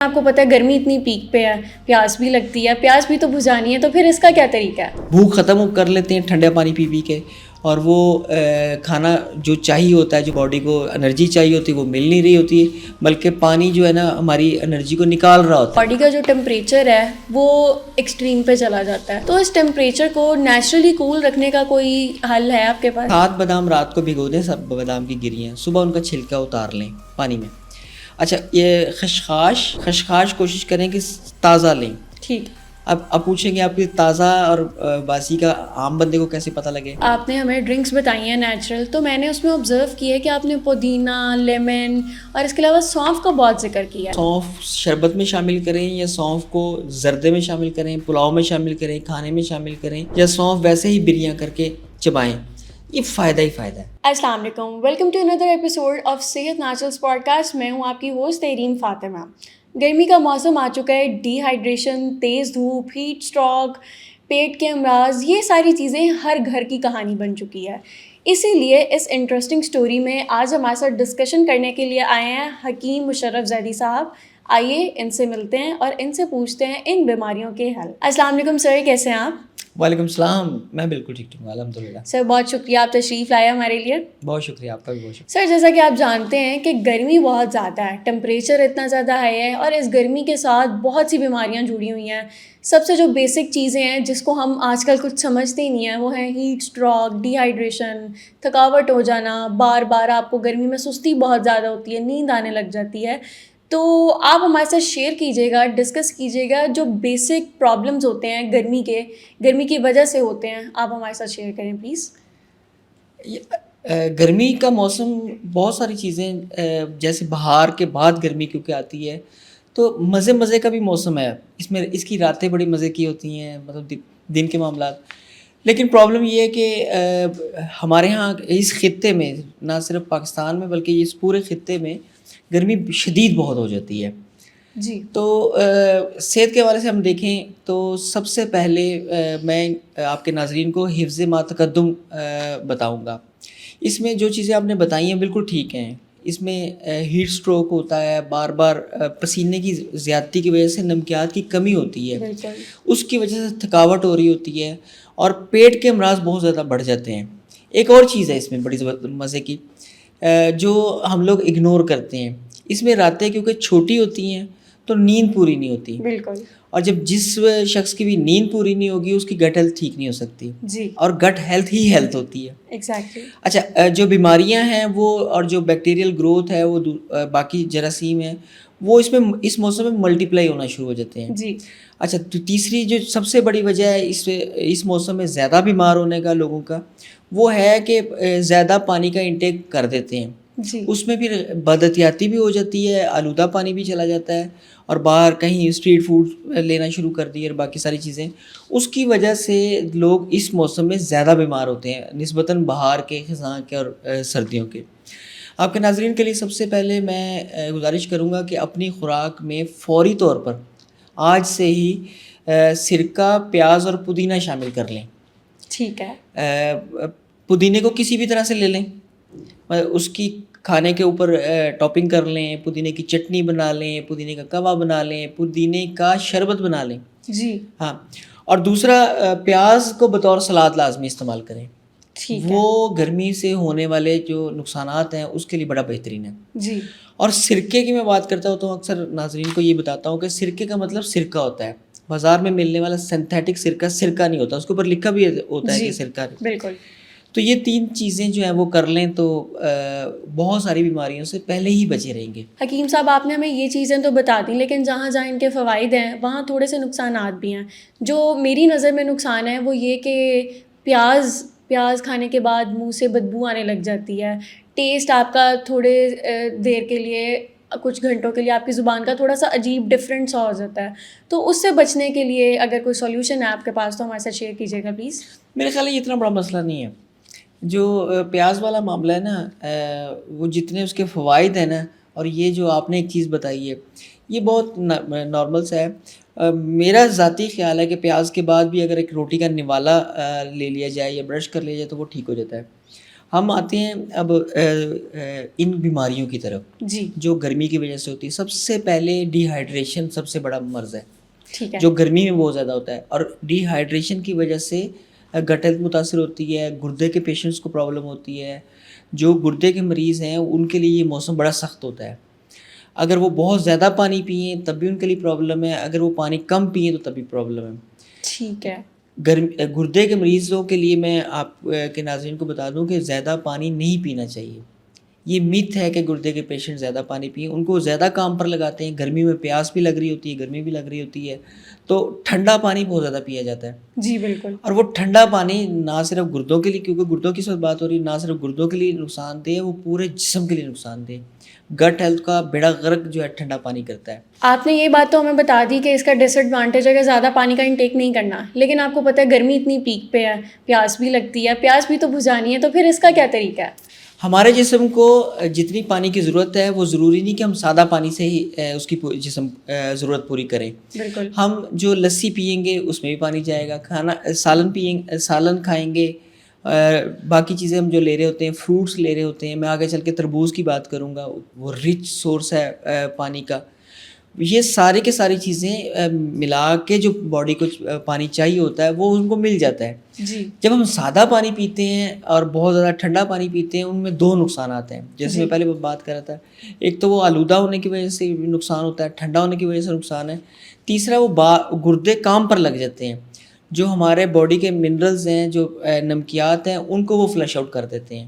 آپ کو پتہ ہے گرمی اتنی پیک پہ ہے, پیاس بھی لگتی ہے, پیاس بھی تو بجھانی ہے, تو پھر اس کا کیا طریقہ ہے؟ بھوک ختم کر لیتے ہیں ٹھنڈا پانی پی پی کے, اور وہ کھانا جو چاہیے ہوتا ہے, جو باڈی کو انرجی چاہیے ہوتی ہے وہ مل نہیں رہی ہوتی ہے, بلکہ پانی جو ہے نا ہماری انرجی کو نکال رہا ہوتا ہے. باڈی کا جو ٹمپریچر ہے وہ ایکسٹریم پہ چلا جاتا ہے, تو اس ٹمپریچر کو نیچرلی کول رکھنے کا کوئی حل ہے آپ کے پاس؟ 7 بادام رات کو بھگو دیں, سب بادام کی گریاں, صبح ان کا چھلکا اتار لیں پانی میں. اچھا, یہ خشخاش کوشش کریں کہ تازہ لیں. ٹھیک. اب پوچھیں گے آپ کی تازہ اور باسی کا عام بندے کو کیسے پتہ لگے؟ آپ نے ہمیں ڈرنکس بتائی ہیں نیچرل, تو میں نے اس میں آبزرو کیا ہے کہ آپ نے پودینہ, لیمن اور اس کے علاوہ سونف کا بہت ذکر کیا ہے. سونف شربت میں شامل کریں, یا سونف کو زردے میں شامل کریں, پلاؤ میں شامل کریں, کھانے میں شامل کریں, یا سونف ویسے ہی بریاں کر کے چبائیں, یہ فائدہ ہی فائدہ ہے. السلام علیکم, welcome to another episode of Sehat naturals podcast. میں ہوں آپ کی ہوسٹ تحریم فاطمہ. گرمی کا موسم آ چکا ہے, ڈی ہائیڈریشن, تیز دھوپ, ہیٹ اسٹروک, پیٹ کے امراض, یہ ساری چیزیں ہر گھر کی کہانی بن چکی ہے. اسی لیے اس انٹرسٹنگ سٹوری میں آج ہمارے ساتھ ڈسکشن کرنے کے لیے آئے ہیں حکیم مشرف زیدی صاحب. آئیے ان سے ملتے ہیں اور ان سے پوچھتے ہیں ان بیماریوں کے حل. السلام علیکم سر, کیسے ہیں آپ؟ وعلیکم السلام, میں بالکل ٹھیک ہوں الحمد للہ. سر بہت شکریہ, آپ تشریف لائے ہمارے لیے. بہت شکریہ, آپ کا بھی بہت شکریہ. سر جیسا کہ آپ جانتے ہیں کہ گرمی بہت زیادہ ہے, ٹمپریچر اتنا زیادہ ہائی ہے, اور اس گرمی کے ساتھ بہت سی بیماریاں جڑی ہوئی ہیں. سب سے جو بیسک چیزیں ہیں جس کو ہم آج کل کچھ سمجھتے ہی نہیں ہیں وہ ہیں ہیٹ اسٹروک, ڈی ہائیڈریشن, تھکاوٹ ہو جانا, بار بار آپ کو گرمی میں سستی بہت زیادہ ہوتی ہے, نیند آنے لگ جاتی ہے. تو آپ ہمارے ساتھ شیئر کیجیے گا, ڈسکس کیجیے گا جو بیسک پرابلمز ہوتے ہیں گرمی کی وجہ سے ہوتے ہیں, آپ ہمارے ساتھ شیئر کریں پلیز. گرمی کا موسم بہت ساری چیزیں, جیسے بہار کے بعد گرمی کیونکہ آتی ہے تو مزے کا بھی موسم ہے. اس کی راتیں بڑی مزے کی ہوتی ہیں, مطلب دن کے معاملات. لیکن پرابلم یہ ہے کہ ہمارے ہاں اس خطے میں, نہ صرف پاکستان میں بلکہ اس پورے خطے میں گرمی شدید بہت ہو جاتی ہے. جی. تو صحت کے حوالے سے ہم دیکھیں تو سب سے پہلے میں آپ کے ناظرین کو حفظ ما تقدم بتاؤں گا. اس میں جو چیزیں آپ نے بتائی ہیں بالکل ٹھیک ہیں. اس میں ہیٹ سٹروک ہوتا ہے, بار بار پسینے کی زیادتی کی وجہ سے نمکیات کی کمی ہوتی ہے, اس کی وجہ سے تھکاوٹ ہو رہی ہوتی ہے, اور پیٹ کے امراض بہت زیادہ بڑھ جاتے ہیں. ایک اور چیز ہے اس میں بڑی مزے کی, جو ہم لوگ اگنور کرتے ہیں. اس میں راتیں کیونکہ چھوٹی ہوتی ہیں تو نیند پوری نہیں ہوتی. بالکل. اور جب جس شخص کی بھی نیند پوری نہیں ہوگی اس کی گٹ ہیلتھ ٹھیک نہیں ہو سکتی. جی. اور گٹ ہیلتھ ہی ہیلتھ ہوتی ہے. ایگزیکٹلی. اچھا, جو بیماریاں ہیں وہ, اور جو بیکٹیریل گروتھ ہے وہ, باقی جراثیم ہیں وہ اس موسم میں ملٹیپلائی ہونا شروع ہو جاتے ہیں. جی. اچھا, تو تیسری جو سب سے بڑی وجہ ہے اس موسم میں زیادہ بیمار ہونے کا لوگوں کا, وہ ہے کہ زیادہ پانی کا انٹیک کر دیتے ہیں. جی. اس میں پھر بد احتیاطی بھی ہو جاتی ہے, آلودہ پانی بھی چلا جاتا ہے, اور باہر کہیں اسٹریٹ فوڈ لینا شروع کر دی اور باقی ساری چیزیں. اس کی وجہ سے لوگ اس موسم میں زیادہ بیمار ہوتے ہیں نسبتاً بہار کے, خزاں کے اور سردیوں کے. آپ کے ناظرین کے لیے سب سے پہلے میں گزارش کروں گا کہ اپنی خوراک میں فوری طور پر آج سے ہی سرکہ, پیاز اور پودینہ شامل کر لیں. ٹھیک ہے. پودینے کو کسی بھی طرح سے لے لیں, اس کی کھانے کے اوپر ٹاپنگ کر لیں, پودینے کی چٹنی بنا لیں, پودینے کا قہوہ بنا لیں, پودینے کا شربت بنا لیں. جی. ہاں, اور دوسرا پیاز کو بطور سلاد لازمی استعمال کریں. وہ گرمی سے ہونے والے جو نقصانات ہیں اس کے لیے بڑا بہترین ہے. جی. اور سرکے کی میں بات کرتا ہوں تو اکثر ناظرین کو یہ بتاتا ہوں کہ سرکے کا مطلب سرکہ ہوتا ہے. بازار میں ملنے والا سنتھیٹک سرکہ نہیں ہوتا, اس کے اوپر لکھا بھی ہوتا ہے کہ سرکہ. بالکل. تو یہ 3 چیزیں جو ہیں وہ کر لیں تو بہت ساری بیماریوں سے پہلے ہی بچے رہیں گے. حکیم صاحب, آپ نے ہمیں یہ چیزیں تو بتا دیں, لیکن جہاں جہاں ان کے فوائد ہیں وہاں تھوڑے سے نقصانات بھی ہیں. جو میری نظر میں نقصان ہے وہ یہ کہ پیاز کھانے کے بعد منہ سے بدبو آنے لگ جاتی ہے. ٹیسٹ آپ کا تھوڑے دیر کے لیے, کچھ گھنٹوں کے لیے آپ کی زبان کا تھوڑا سا عجیب ڈفرینٹ سا ہو جاتا ہے. تو اس سے بچنے کے لیے اگر کوئی سولوشن ہے آپ کے پاس تو ہمارے ساتھ شیئر کیجیے گا پلیز. میرے خیال ہے یہ اتنا بڑا مسئلہ نہیں ہے. جو پیاز والا معاملہ ہے نا, وہ جتنے اس کے فوائد ہیں نا, اور یہ جو آپ نے ایک چیز بتائی ہے یہ بہت نارمل سا ہے. میرا ذاتی خیال ہے کہ پیاز کے بعد بھی اگر ایک روٹی کا نوالا لے لیا جائے یا برش کر لیا جائے تو وہ ٹھیک ہو جاتا ہے. ہم آتے ہیں اب ان بیماریوں کی طرف جی جو گرمی کی وجہ سے ہوتی ہے. سب سے پہلے ڈی ہائیڈریشن سب سے بڑا مرض ہے ٹھیک ہے. جو گرمی میں بہت زیادہ ہوتا ہے, اور ڈی ہائیڈریشن کی وجہ سے گٹ ہیلتھ متاثر ہوتی ہے, گردے کے پیشنٹس کو پرابلم ہوتی ہے. جو گردے کے مریض ہیں ان کے لیے یہ موسم بڑا سخت ہوتا ہے. اگر وہ بہت زیادہ پانی پئیں تب بھی ان کے لیے پرابلم ہے, اگر وہ پانی کم پئیں تو تب بھی پرابلم ہے. ٹھیک ہے. گردے کے مریضوں کے لیے میں آپ کے ناظرین کو بتا دوں کہ زیادہ پانی نہیں پینا چاہیے. یہ میتھ ہے کہ گردے کے پیشنٹ زیادہ پانی پئیں, ان کو زیادہ کام پر لگاتے ہیں. گرمی میں پیاس بھی لگ رہی ہوتی ہے, گرمی بھی لگ رہی ہوتی ہے, تو ٹھنڈا پانی بہت زیادہ پیا جاتا ہے. جی بالکل. اور وہ ٹھنڈا پانی نہ صرف گردوں کے لیے, کیونکہ گردوں کی بات ہو رہی ہے, نہ صرف گردوں کے لیے نقصان دہ ہے, وہ پورے جسم کے لیے نقصان دہ. گٹ ہیلتھ کا بیڑا غرق جو ہے ٹھنڈا پانی کرتا ہے. آپ نے یہ بات تو ہمیں بتا دی کہ اس کا ڈس ایڈوانٹیج ہے کہ زیادہ پانی کا انٹیک نہیں کرنا, لیکن آپ کو پتہ ہے گرمی اتنی پیک پہ ہے, پیاس بھی لگتی ہے, پیاس بھی تو بجھانی ہے, تو پھر اس کا کیا طریقہ ہے؟ ہمارے جسم کو جتنی پانی کی ضرورت ہے وہ ضروری نہیں کہ ہم سادہ پانی سے ہی اس کی جسم ضرورت پوری کریں. بالکل. ہم جو لسی پئیں گے اس میں بھی پانی جائے گا, سالن کھائیں گے, باقی چیزیں ہم جو لے رہے ہوتے ہیں, فروٹس لے رہے ہوتے ہیں. میں آگے چل کے تربوز کی بات کروں گا, وہ رچ سورس ہے پانی کا. یہ ساری کے ساری چیزیں ملا کے جو باڈی کو پانی چاہیے ہوتا ہے وہ ان کو مل جاتا ہے. جی. جب ہم سادہ پانی پیتے ہیں اور بہت زیادہ ٹھنڈا پانی پیتے ہیں, ان میں دو نقصانات ہیں جیسے میں پہلے بات کر رہا تھا. ایک تو وہ آلودہ ہونے کی وجہ سے نقصان ہوتا ہے, ٹھنڈا ہونے کی وجہ سے نقصان ہے. تیسرا وہ گردے کام پر لگ جاتے ہیں, جو ہمارے باڈی کے منرلز ہیں, جو نمکیات ہیں, ان کو وہ فلش آؤٹ کر دیتے ہیں.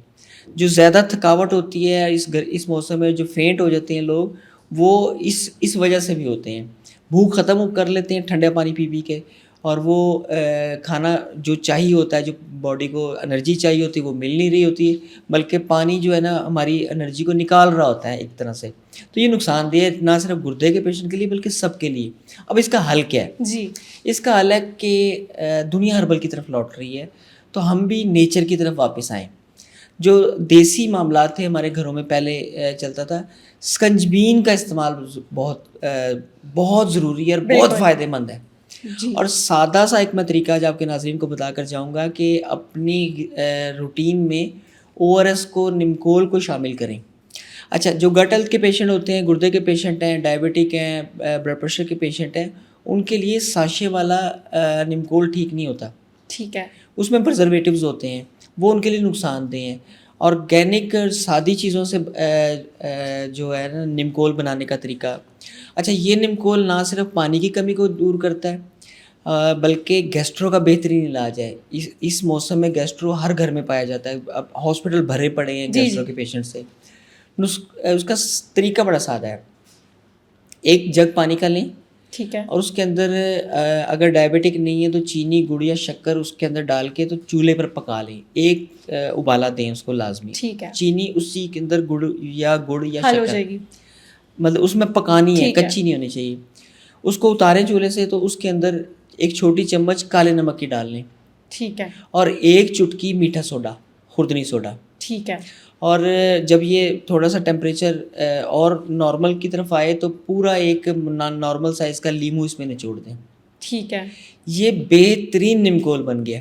جو زیادہ تھکاوٹ ہوتی ہے اس موسم میں, جو فینٹ ہو جاتے ہیں لوگ, وہ اس وجہ سے بھی ہوتے ہیں. بھوک ختم کر لیتے ہیں ٹھنڈے پانی پی کے, اور وہ کھانا جو چاہیے ہوتا ہے, جو باڈی کو انرجی چاہیے ہوتی ہے, وہ مل نہیں رہی ہوتی, بلکہ پانی جو ہے نا ہماری انرجی کو نکال رہا ہوتا ہے ایک طرح سے. تو یہ نقصان دہ ہے نہ صرف گردے کے پیشنٹ کے لیے بلکہ سب کے لیے. اب اس کا حل کیا ہے؟ جی. اس کا حل ہے کہ دنیا ہربل کی طرف لوٹ رہی ہے, تو ہم بھی نیچر کی طرف واپس آئیں. جو دیسی معاملات تھے ہمارے گھروں میں پہلے چلتا تھا, سکنجبین کا استعمال بہت ضروری ہے اور بہت فائدہ مند ہے. جی. اور سادہ سا ایک میں طریقہ جو آپ کے ناظرین کو بتا کر جاؤں گا کہ اپنی روٹین میں ORS کو, نمکول کو شامل کریں. اچھا, جو گٹ ہیلتھ کے پیشنٹ ہوتے ہیں, گردے کے پیشنٹ ہیں, ڈائبٹک ہیں, بلڈ پریشر کے پیشنٹ ہیں, ان کے لیے ساشے والا نمکول ٹھیک نہیں ہوتا. ٹھیک ہے. اس میں پرزرویٹیوز ہوتے ہیں, وہ ان کے لیے نقصان دہ ہیں. آرگینک سادی چیزوں سے جو ہے نا نمکول بنانے کا طریقہ. اچھا, یہ نمکول نہ صرف پانی کی کمی کو دور کرتا ہے بلکہ گیسٹرو کا بہترین علاج ہے. اس موسم میں گیسٹرو ہر گھر میں پایا جاتا ہے, اب ہاسپٹل بھرے پڑے ہیں گیسٹرو کے پیشنٹ سے. اس کا طریقہ بڑا سادہ ہے. ایک جگ پانی کا لیں, ٹھیک ہے, اور اس کے اندر اگر ڈائبٹک نہیں ہے تو چینی, گڑ یا شکر اس کے اندر ڈال کے تو چولہے پر پکا لیں. ایک ابالا دیں اس کو لازمی. ٹھیک ہے. چینی اسی کے اندر گڑ یا حل ہو جائے گی, مطلب اس میں پکانی ہے, کچی نہیں ہونی چاہیے. اس کو اتاریں چولہے سے, تو اس کے اندر ایک چھوٹی چمچ کالے نمک کی ڈال لیں. ٹھیک ہے. اور ایک چٹکی میٹھا سوڈا, خوردنی سوڈا. ٹھیک ہے. اور جب یہ تھوڑا سا ٹیمپریچر اور نارمل کی طرف آئے تو پورا ایک نارمل سائز کا لیمو اس میں نچوڑ دیں. ٹھیک ہے. یہ بہترین نمکول بن گیا.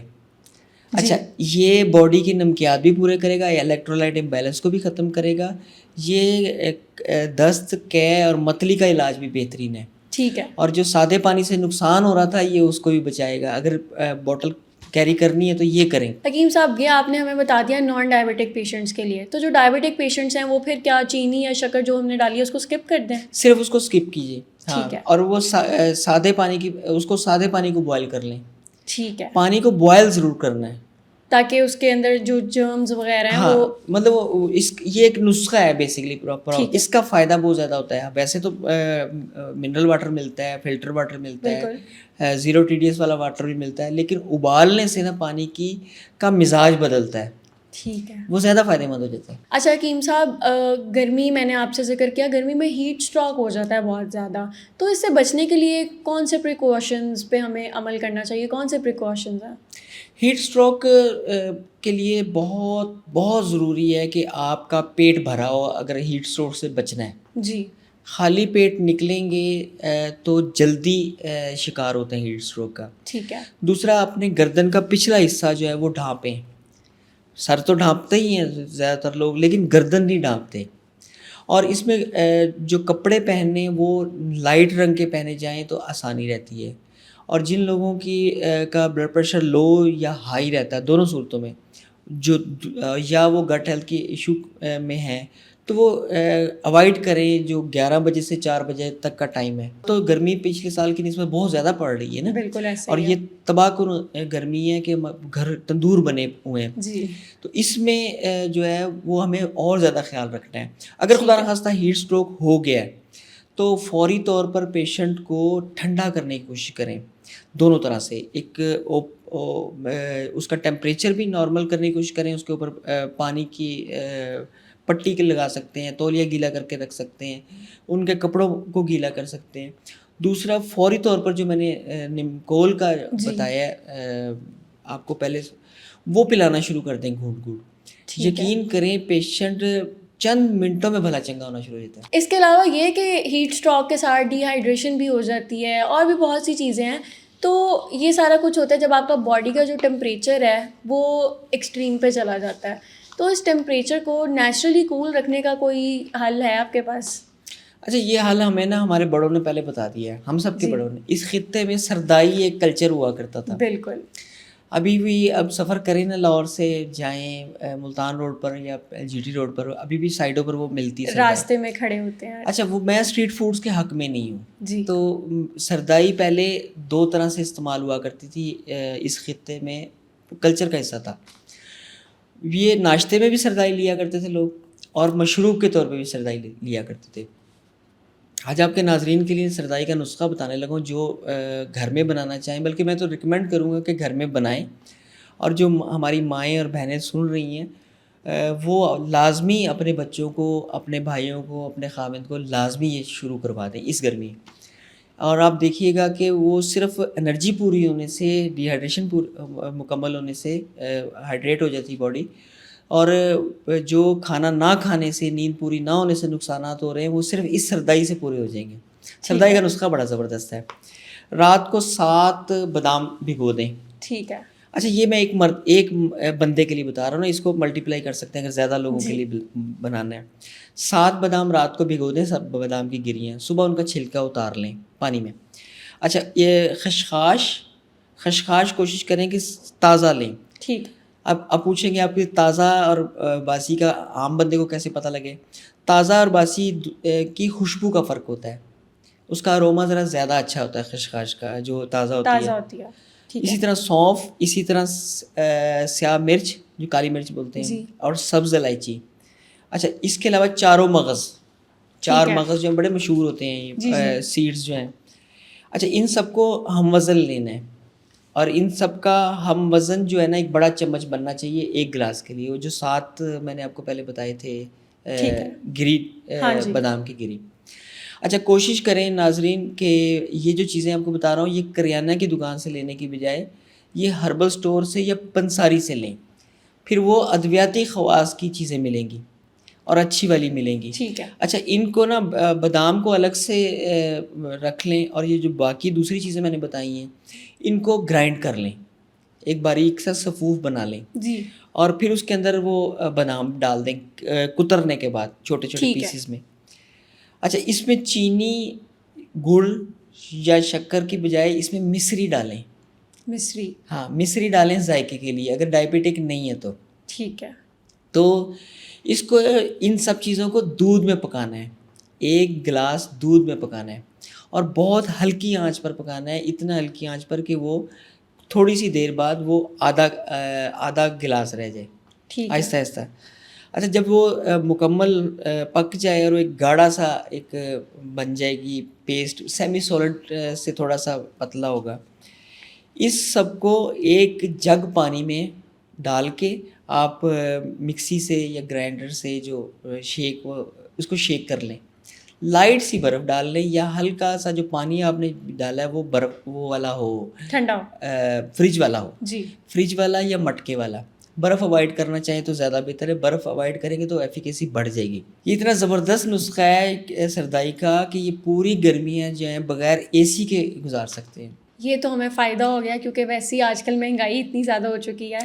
اچھا, یہ باڈی کی نمکیات بھی پورے کرے گا, الیکٹرولائٹ امبیلنس کو بھی ختم کرے گا. یہ دست, قے اور متلی کا علاج بھی بہترین ہے. ٹھیک ہے. اور جو سادے پانی سے نقصان ہو رہا تھا یہ اس کو بھی بچائے گا. اگر بوٹل کیری کرنی ہے تو یہ کریں. حکیم صاحب, یہ آپ نے ہمیں بتا دیا نان ڈائبٹک پیشنٹس کے لیے, تو جو ڈائبٹک پیشنٹس ہیں وہ پھر کیا چینی یا شکر جو ہم نے ڈالی ہے اس کو اسکپ کر دیں؟ صرف اس کو اسکپ کیجیے. ہاں, ٹھیک ہے. اور وہ سادے پانی کی, اس کو سادے پانی کو بوائل کر لیں. ٹھیک ہے. پانی کو بوائل ضرور کرنا ہے تاکہ اس کے اندر جو جرمز وغیرہ ہیں ہاں, وہ مطلب یہ ایک نسخہ ہے بیسکلی پراپر. اس کا فائدہ بہت زیادہ ہوتا ہے. ویسے تو منرل واٹر ملتا ہے, فلٹر واٹر ملتا ہے, 0 TDS والا واٹر بھی ملتا ہے, لیکن ابالنے سے نا پانی کا مزاج بدلتا ہے. ٹھیک ہے, وہ زیادہ فائدہ مند ہو جاتا ہے. اچھا حکیم صاحب, گرمی میں نے آپ سے ذکر کیا, گرمی میں ہیٹ اسٹروک ہو جاتا ہے بہت زیادہ, تو اس سے بچنے کے لیے کون سے پریکاشنز پہ ہمیں عمل کرنا چاہیے, کون سے پریکاشنز ہیں؟ ہیٹ اسٹروک کے لیے بہت بہت ضروری ہے کہ آپ کا پیٹ بھرا ہو اگر ہیٹ اسٹروک سے بچنا ہے. جی. خالی پیٹ نکلیں گے تو جلدی شکار ہوتے ہیں ہیٹ اسٹروک کا. ٹھیک ہے. دوسرا, اپنے گردن کا پچھلا حصہ جو ہے وہ ڈھانپیں, سر تو ڈھانپتے ہی ہیں زیادہ تر لوگ، لیکن گردن نہیں ڈھانپتے. اور اس میں جو کپڑے پہننے وہ لائٹ رنگ کے پہنے جائیں تو آسانی رہتی ہے. اور جن لوگوں کی کا بلڈ پریشر لو یا ہائی رہتا ہے، دونوں صورتوں میں، جو یا وہ گٹ ہیلتھ کی ایشو میں ہیں، تو وہ اوائڈ کریں جو 11 بجے سے 4 بجے تک کا ٹائم ہے. تو گرمی پچھلے سال کی نسبت بہت زیادہ پڑ رہی ہے نا. بالکل ایسے اور ہی یہ تباہ کن گرمی ہے کہ گھر تندور بنے ہوئے ہیں. جی تو اس میں جو ہے وہ ہمیں اور زیادہ خیال رکھنا ہے. اگر خدا نخواستہ ہیٹ اسٹروک ہو گیا ہے تو فوری طور پر پیشنٹ کو ٹھنڈا کرنے کی کوشش کریں دونوں طرح سے. ایک اس کا ٹیمپریچر بھی نارمل کرنے کی کوشش کریں، اس کے اوپر پانی کی پٹی کے لگا سکتے ہیں، تولیہ گیلا کر کے رکھ سکتے ہیں، ان کے کپڑوں کو گیلا کر سکتے ہیں. دوسرا فوری طور پر جو میں نے نمکول کا بتایا ہے آپ کو پہلے، وہ پلانا شروع کر دیں گھونٹ گھونٹ. یقین کریں پیشنٹ چند منٹوں میں بھلا چنگا ہونا شروع ہو جاتا ہے. اس کے علاوہ یہ کہ ہیٹ اسٹروک کے ساتھ ڈی ہائیڈریشن بھی ہو جاتی ہے، اور بھی بہت سی چیزیں ہیں. تو یہ سارا کچھ ہوتا ہے جب آپ کا باڈی کا جو ٹمپریچر ہے وہ ایکسٹریم پہ چلا جاتا ہے. تو اس ٹمپریچر کو نیچرلی کول رکھنے کا کوئی حل ہے آپ کے پاس؟ اچھا، یہ حل ہمیں نا ہمارے بڑوں نے پہلے بتا دیا ہے، ہم سب کے بڑوں نے. اس خطے میں سردائی ایک کلچر ہوا کرتا تھا. بالکل. ابھی بھی اب سفر کریں نا، لاہور سے جائیں ملتان روڈ پر یا جی ٹی روڈ پر، ابھی بھی سائڈوں پر وہ ملتی ہے، راستے میں کھڑے ہوتے ہیں. اچھا، وہ میں اسٹریٹ فوڈس کے حق میں نہیں ہوں. جی. تو سردائی پہلے 2 طرح سے استعمال ہوا کرتی تھی اس خطے میں، کلچر کا حصہ تھا. یہ ناشتے میں بھی سردائی لیا کرتے تھے لوگ، اور مشروب کے طور پہ بھی سردائی لیا کرتے تھے. آج آپ کے ناظرین کے لیے سردائی کا نسخہ بتانے لگا ہوں جو گھر میں بنانا چاہیں، بلکہ میں تو ریکمینڈ کروں گا کہ گھر میں بنائیں. اور جو ہماری مائیں اور بہنیں سن رہی ہیں وہ لازمی اپنے بچوں کو، اپنے بھائیوں کو، اپنے خاوند کو لازمی یہ شروع کروا دیں اس گرمی. اور آپ دیکھیے گا کہ وہ صرف انرجی پوری ہونے سے، ڈی ہائیڈریشن مکمل ہونے سے ہائیڈریٹ ہو جاتی باڈی، اور جو کھانا نہ کھانے سے، نیند پوری نہ ہونے سے نقصانات ہو رہے ہیں، وہ صرف اس سردائی سے پورے ہو جائیں گے. سردائی کا نسخہ بڑا زبردست ہے. رات کو 7 بادام بھگو دیں. ٹھیک ہے. اچھا، یہ میں ایک بندے کے لیے بتا رہا ہوں نا، اس کو ملٹیپلائی کر سکتے ہیں اگر زیادہ لوگوں کے لیے بنانا ہے. 7 بادام رات کو بھگو دیں، 7 بادام کی گریاں، صبح ان کا چھلکا اتار لیں پانی میں. اچھا، یہ خشخاش کوشش کریں کہ تازہ لیں. ٹھیک. اب پوچھیں گے آپ کہ تازہ اور باسی کا عام بندے کو کیسے پتہ لگے؟ تازہ اور باسی کی خوشبو کا فرق ہوتا ہے، اس کا اروما ذرا زیادہ اچھا ہوتا ہے خشخاش کا جو تازہ ہوتی ہے. اسی طرح سونف، اسی طرح سیاہ مرچ جو کالی مرچ بولتے ہیں، اور سبز الائچی. اچھا، اس کے علاوہ 4 مغز جو ہیں بڑے مشہور ہوتے ہیں، سیڈز جو ہیں. اچھا، ان سب کو ہم وزن لینا ہے، اور ان سب کا ہم وزن جو ہے نا 1 بڑا چمچ بننا چاہیے 1 گلاس کے لیے. وہ جو 7 میں نے آپ کو پہلے بتائے تھے گری، بادام کی گری. اچھا، کوشش کریں ناظرین کہ یہ جو چیزیں آپ کو بتا رہا ہوں یہ کریانہ کی دکان سے لینے کی بجائے یہ ہربل سٹور سے یا پنساری سے لیں. پھر وہ ادویاتی خواص کی چیزیں ملیں گی اور اچھی والی ملیں گی. ٹھیک ہے. اچھا، ان کو نا بادام کو الگ سے رکھ لیں، اور یہ جو باقی دوسری چیزیں میں نے بتائی ہیں ان کو گرائنڈ کر لیں، ایک باریک سا صفوف بنا لیں. جی. اور پھر اس کے اندر وہ بادام ڈال دیں کترنے کے بعد چھوٹے چھوٹے پیسز میں. اچھا، اس میں چینی، گڑ یا شکر کی بجائے اس میں مصری ڈالیں. مصری؟ ہاں، مصری ڈالیں ذائقے کے لیے، اگر ڈائبیٹک نہیں ہے تو. ٹھیک ہے. تو اس کو، ان سب چیزوں کو دودھ میں پکانا ہے، 1 گلاس دودھ میں پکانا ہے، اور بہت ہلکی آنچ پر پکانا ہے، اتنا ہلکی آنچ پر کہ وہ تھوڑی سی دیر بعد وہ آدھا گلاس رہ جائے، آہستہ آہستہ. اچھا، جب وہ مکمل پک جائے اور ایک گاڑھا سا ایک بن جائے گی پیسٹ، سیمی سولڈ سے تھوڑا سا پتلا ہوگا، اس سب کو ایک جگ پانی میں ڈال کے آپ مکسی سے یا گرائنڈر سے جو اس کو شیک کر لیں. لائٹ سی برف ڈال لیں، یا ہلکا سا جو پانی آپ نے ڈالا ہے وہ برف وہ والا ہو، ٹھنڈا، فریج والا ہو. جی، فریج والا یا مٹکے والا. برف اوائڈ کرنا چاہیں تو زیادہ بہتر ہے، برف اوائڈ کریں گے تو ایفیکیسی بڑھ جائے گی. یہ اتنا زبردست نسخہ ہے سردائی کا کہ یہ پوری گرمیاں جو ہیں بغیر اے سی کے گزار سکتے ہیں. یہ تو ہمیں فائدہ ہو گیا کیونکہ ویسے ہی آج کل مہنگائی اتنی زیادہ ہو چکی ہے.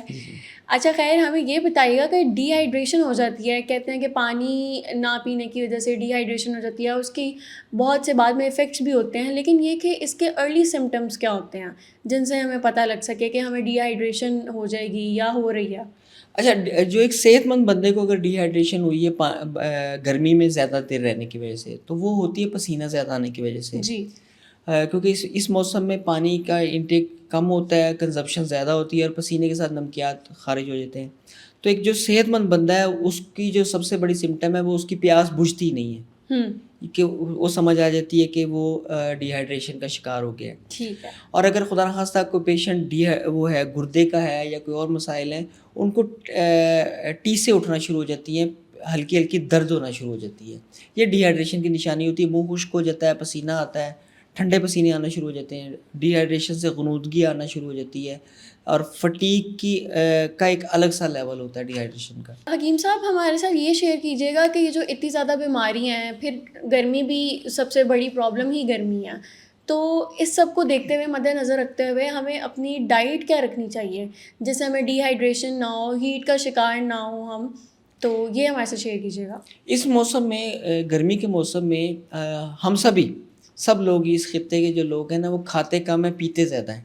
اچھا خیر ہمیں یہ بتائیے گا کہ ڈی ہائیڈریشن ہو جاتی ہے, کہتے ہیں کہ پانی نہ پینے کی وجہ سے ڈی ہائیڈریشن ہو جاتی ہے, اس کی بہت سے بعد میں افیکٹس بھی ہوتے ہیں, لیکن یہ کہ اس کے ارلی سمٹمس کیا ہوتے ہیں جن سے ہمیں پتہ لگ سکے کہ ہمیں ڈی ہائیڈریشن ہو جائے گی یا ہو رہی ہے؟ اچھا, جو ایک صحت مند بندے کو اگر ڈی ہائیڈریشن ہوئی ہے گرمی میں زیادہ دیر رہنے کی وجہ سے, تو وہ ہوتی ہے پسینہ زیادہ آنے کی وجہ سے. جی. کیونکہ اس موسم میں پانی کا انٹیک کم ہوتا ہے, کنزپشن زیادہ ہوتی ہے اور پسینے کے ساتھ نمکیات خارج ہو جاتے ہیں. تو ایک جو صحت مند بندہ ہے اس کی جو سب سے بڑی سمٹم ہے وہ اس کی پیاس بجھتی نہیں ہے, کہ وہ سمجھ آ جاتی ہے کہ وہ ڈی ہائیڈریشن کا شکار ہو گیا ہے. ٹھیک ہے. اور اگر خدا نخواستہ کوئی پیشنٹ وہ ہے گردے کا ہے یا کوئی اور مسائل ہیں, ان کو ٹیسیں اٹھنا شروع ہو جاتی ہیں, ہلکی ہلکی درد ہونا شروع ہو جاتی ہے. یہ ڈی ہائیڈریشن کی نشانی ہوتی ہے. منہ خشک ہو جاتا ہے, پسینہ آتا ہے, ٹھنڈے پسینے آنا شروع ہو جاتے ہیں. ڈی ہائیڈریشن سے غنودگی آنا شروع ہو جاتی ہے, اور فٹیگ کا ایک الگ سا لیول ہوتا ہے ڈی ہائیڈریشن کا. حکیم صاحب ہمارے ساتھ یہ شیئر کیجیے گا کہ یہ جو اتنی زیادہ بیماریاں ہیں, پھر گرمی بھی سب سے بڑی پرابلم ہی گرمی ہے, تو اس سب کو دیکھتے ہوئے مد نظر رکھتے ہوئے ہمیں اپنی ڈائٹ کیا رکھنی چاہیے جس سے ہمیں ڈی ہائیڈریشن نہ ہو, ہیٹ کا شکار نہ ہو ہم, تو یہ ہمارے سے شیئر کیجیے گا. اس موسم میں, گرمی کے موسم میں, ہم سب لوگ اس خطے کے جو لوگ ہیں نا وہ کھاتے کم ہیں, پیتے زیادہ ہیں.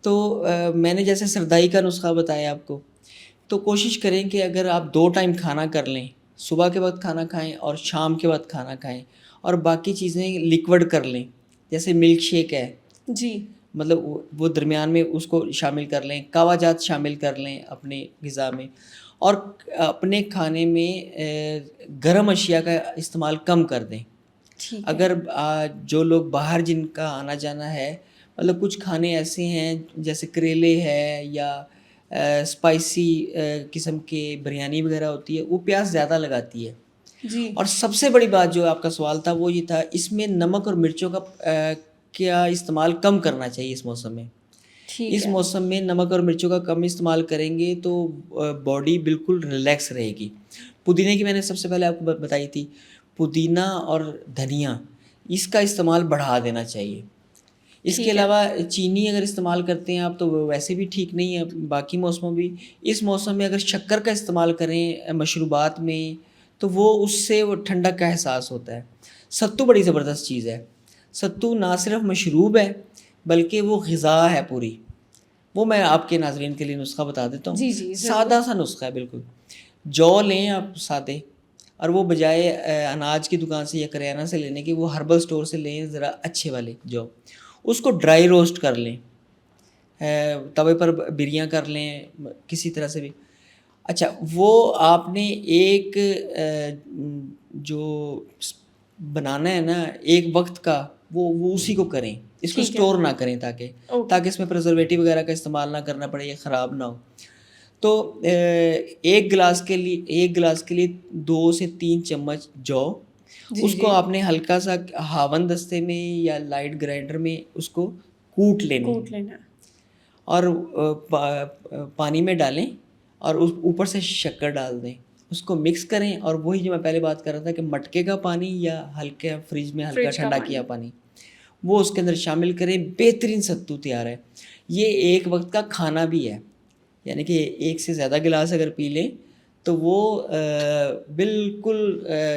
تو میں نے جیسے سردائی کا نسخہ بتایا آپ کو, تو کوشش کریں کہ اگر آپ 2 ٹائم کھانا کر لیں, صبح کے وقت کھانا کھائیں اور شام کے وقت کھانا کھائیں, اور باقی چیزیں لیکوڈ کر لیں, جیسے ملک شیک ہے, جی, مطلب وہ درمیان میں اس کو شامل کر لیں, کہوہ جات شامل کر لیں اپنے غذا میں, اور اپنے کھانے میں گرم اشیاء کا استعمال کم کر دیں. اگر جو لوگ باہر جن کا آنا جانا ہے, مطلب کچھ کھانے ایسے ہیں جیسے کریلے ہے یا اسپائسی قسم کے بریانی وغیرہ ہوتی ہے, وہ پیاس زیادہ لگاتی ہے. جی. اور سب سے بڑی بات جو آپ کا سوال تھا وہ یہ تھا, اس میں نمک اور مرچوں کا کیا استعمال کم کرنا چاہیے اس موسم میں. اس موسم میں نمک اور مرچوں کا کم استعمال کریں گے تو باڈی بالکل ریلیکس رہے گی. پودینے کی میں نے سب سے پہلے آپ کو بتائی تھی, پودینہ اور دھنیا اس کا استعمال بڑھا دینا چاہیے. اس کے علاوہ چینی اگر استعمال کرتے ہیں آپ تو وہ ویسے بھی ٹھیک نہیں ہے, باقی موسموں بھی. اس موسم میں اگر شکر کا استعمال کریں مشروبات میں تو وہ اس سے وہ ٹھنڈک کا احساس ہوتا ہے. ستو بڑی زبردست چیز ہے. ستو نہ صرف مشروب ہے بلکہ وہ غذا ہے پوری. وہ میں آپ کے ناظرین کے لیے نسخہ بتا دیتا ہوں. جی سادہ سا نسخہ ہے بالکل. جو لیں آپ سادے, اور وہ بجائے اناج کی دکان سے یا کریانہ سے لینے کے, وہ ہربل سٹور سے لیں ذرا اچھے والے جو. اس کو ڈرائی روسٹ کر لیں, توے پر بریاں کر لیں کسی طرح سے بھی. اچھا, وہ آپ نے ایک جو بنانا ہے نا ایک وقت کا, وہ اسی کو کریں, اس کو اسٹور نہ کریں تاکہ اس میں پرزرویٹو وغیرہ کا استعمال نہ کرنا پڑے, یہ خراب نہ ہو. تو ایک گلاس کے لیے 2 سے 3 چمچ جو, اس کو آپ نے ہلکا سا ہاون دستے میں یا لائٹ گرائنڈر میں اس کو کوٹ لینا, اور پانی میں ڈالیں اور اوپر سے شکر ڈال دیں, اس کو مکس کریں. اور وہی جو میں پہلے بات کر رہا تھا کہ مٹکے کا پانی یا ہلکا فریج میں ہلکا ٹھنڈا کیا پانی, وہ اس کے اندر شامل کریں. بہترین ستو تیار ہے. یہ ایک وقت کا کھانا بھی ہے, یعنی کہ 1 سے زیادہ گلاس اگر پی لیں تو وہ بالکل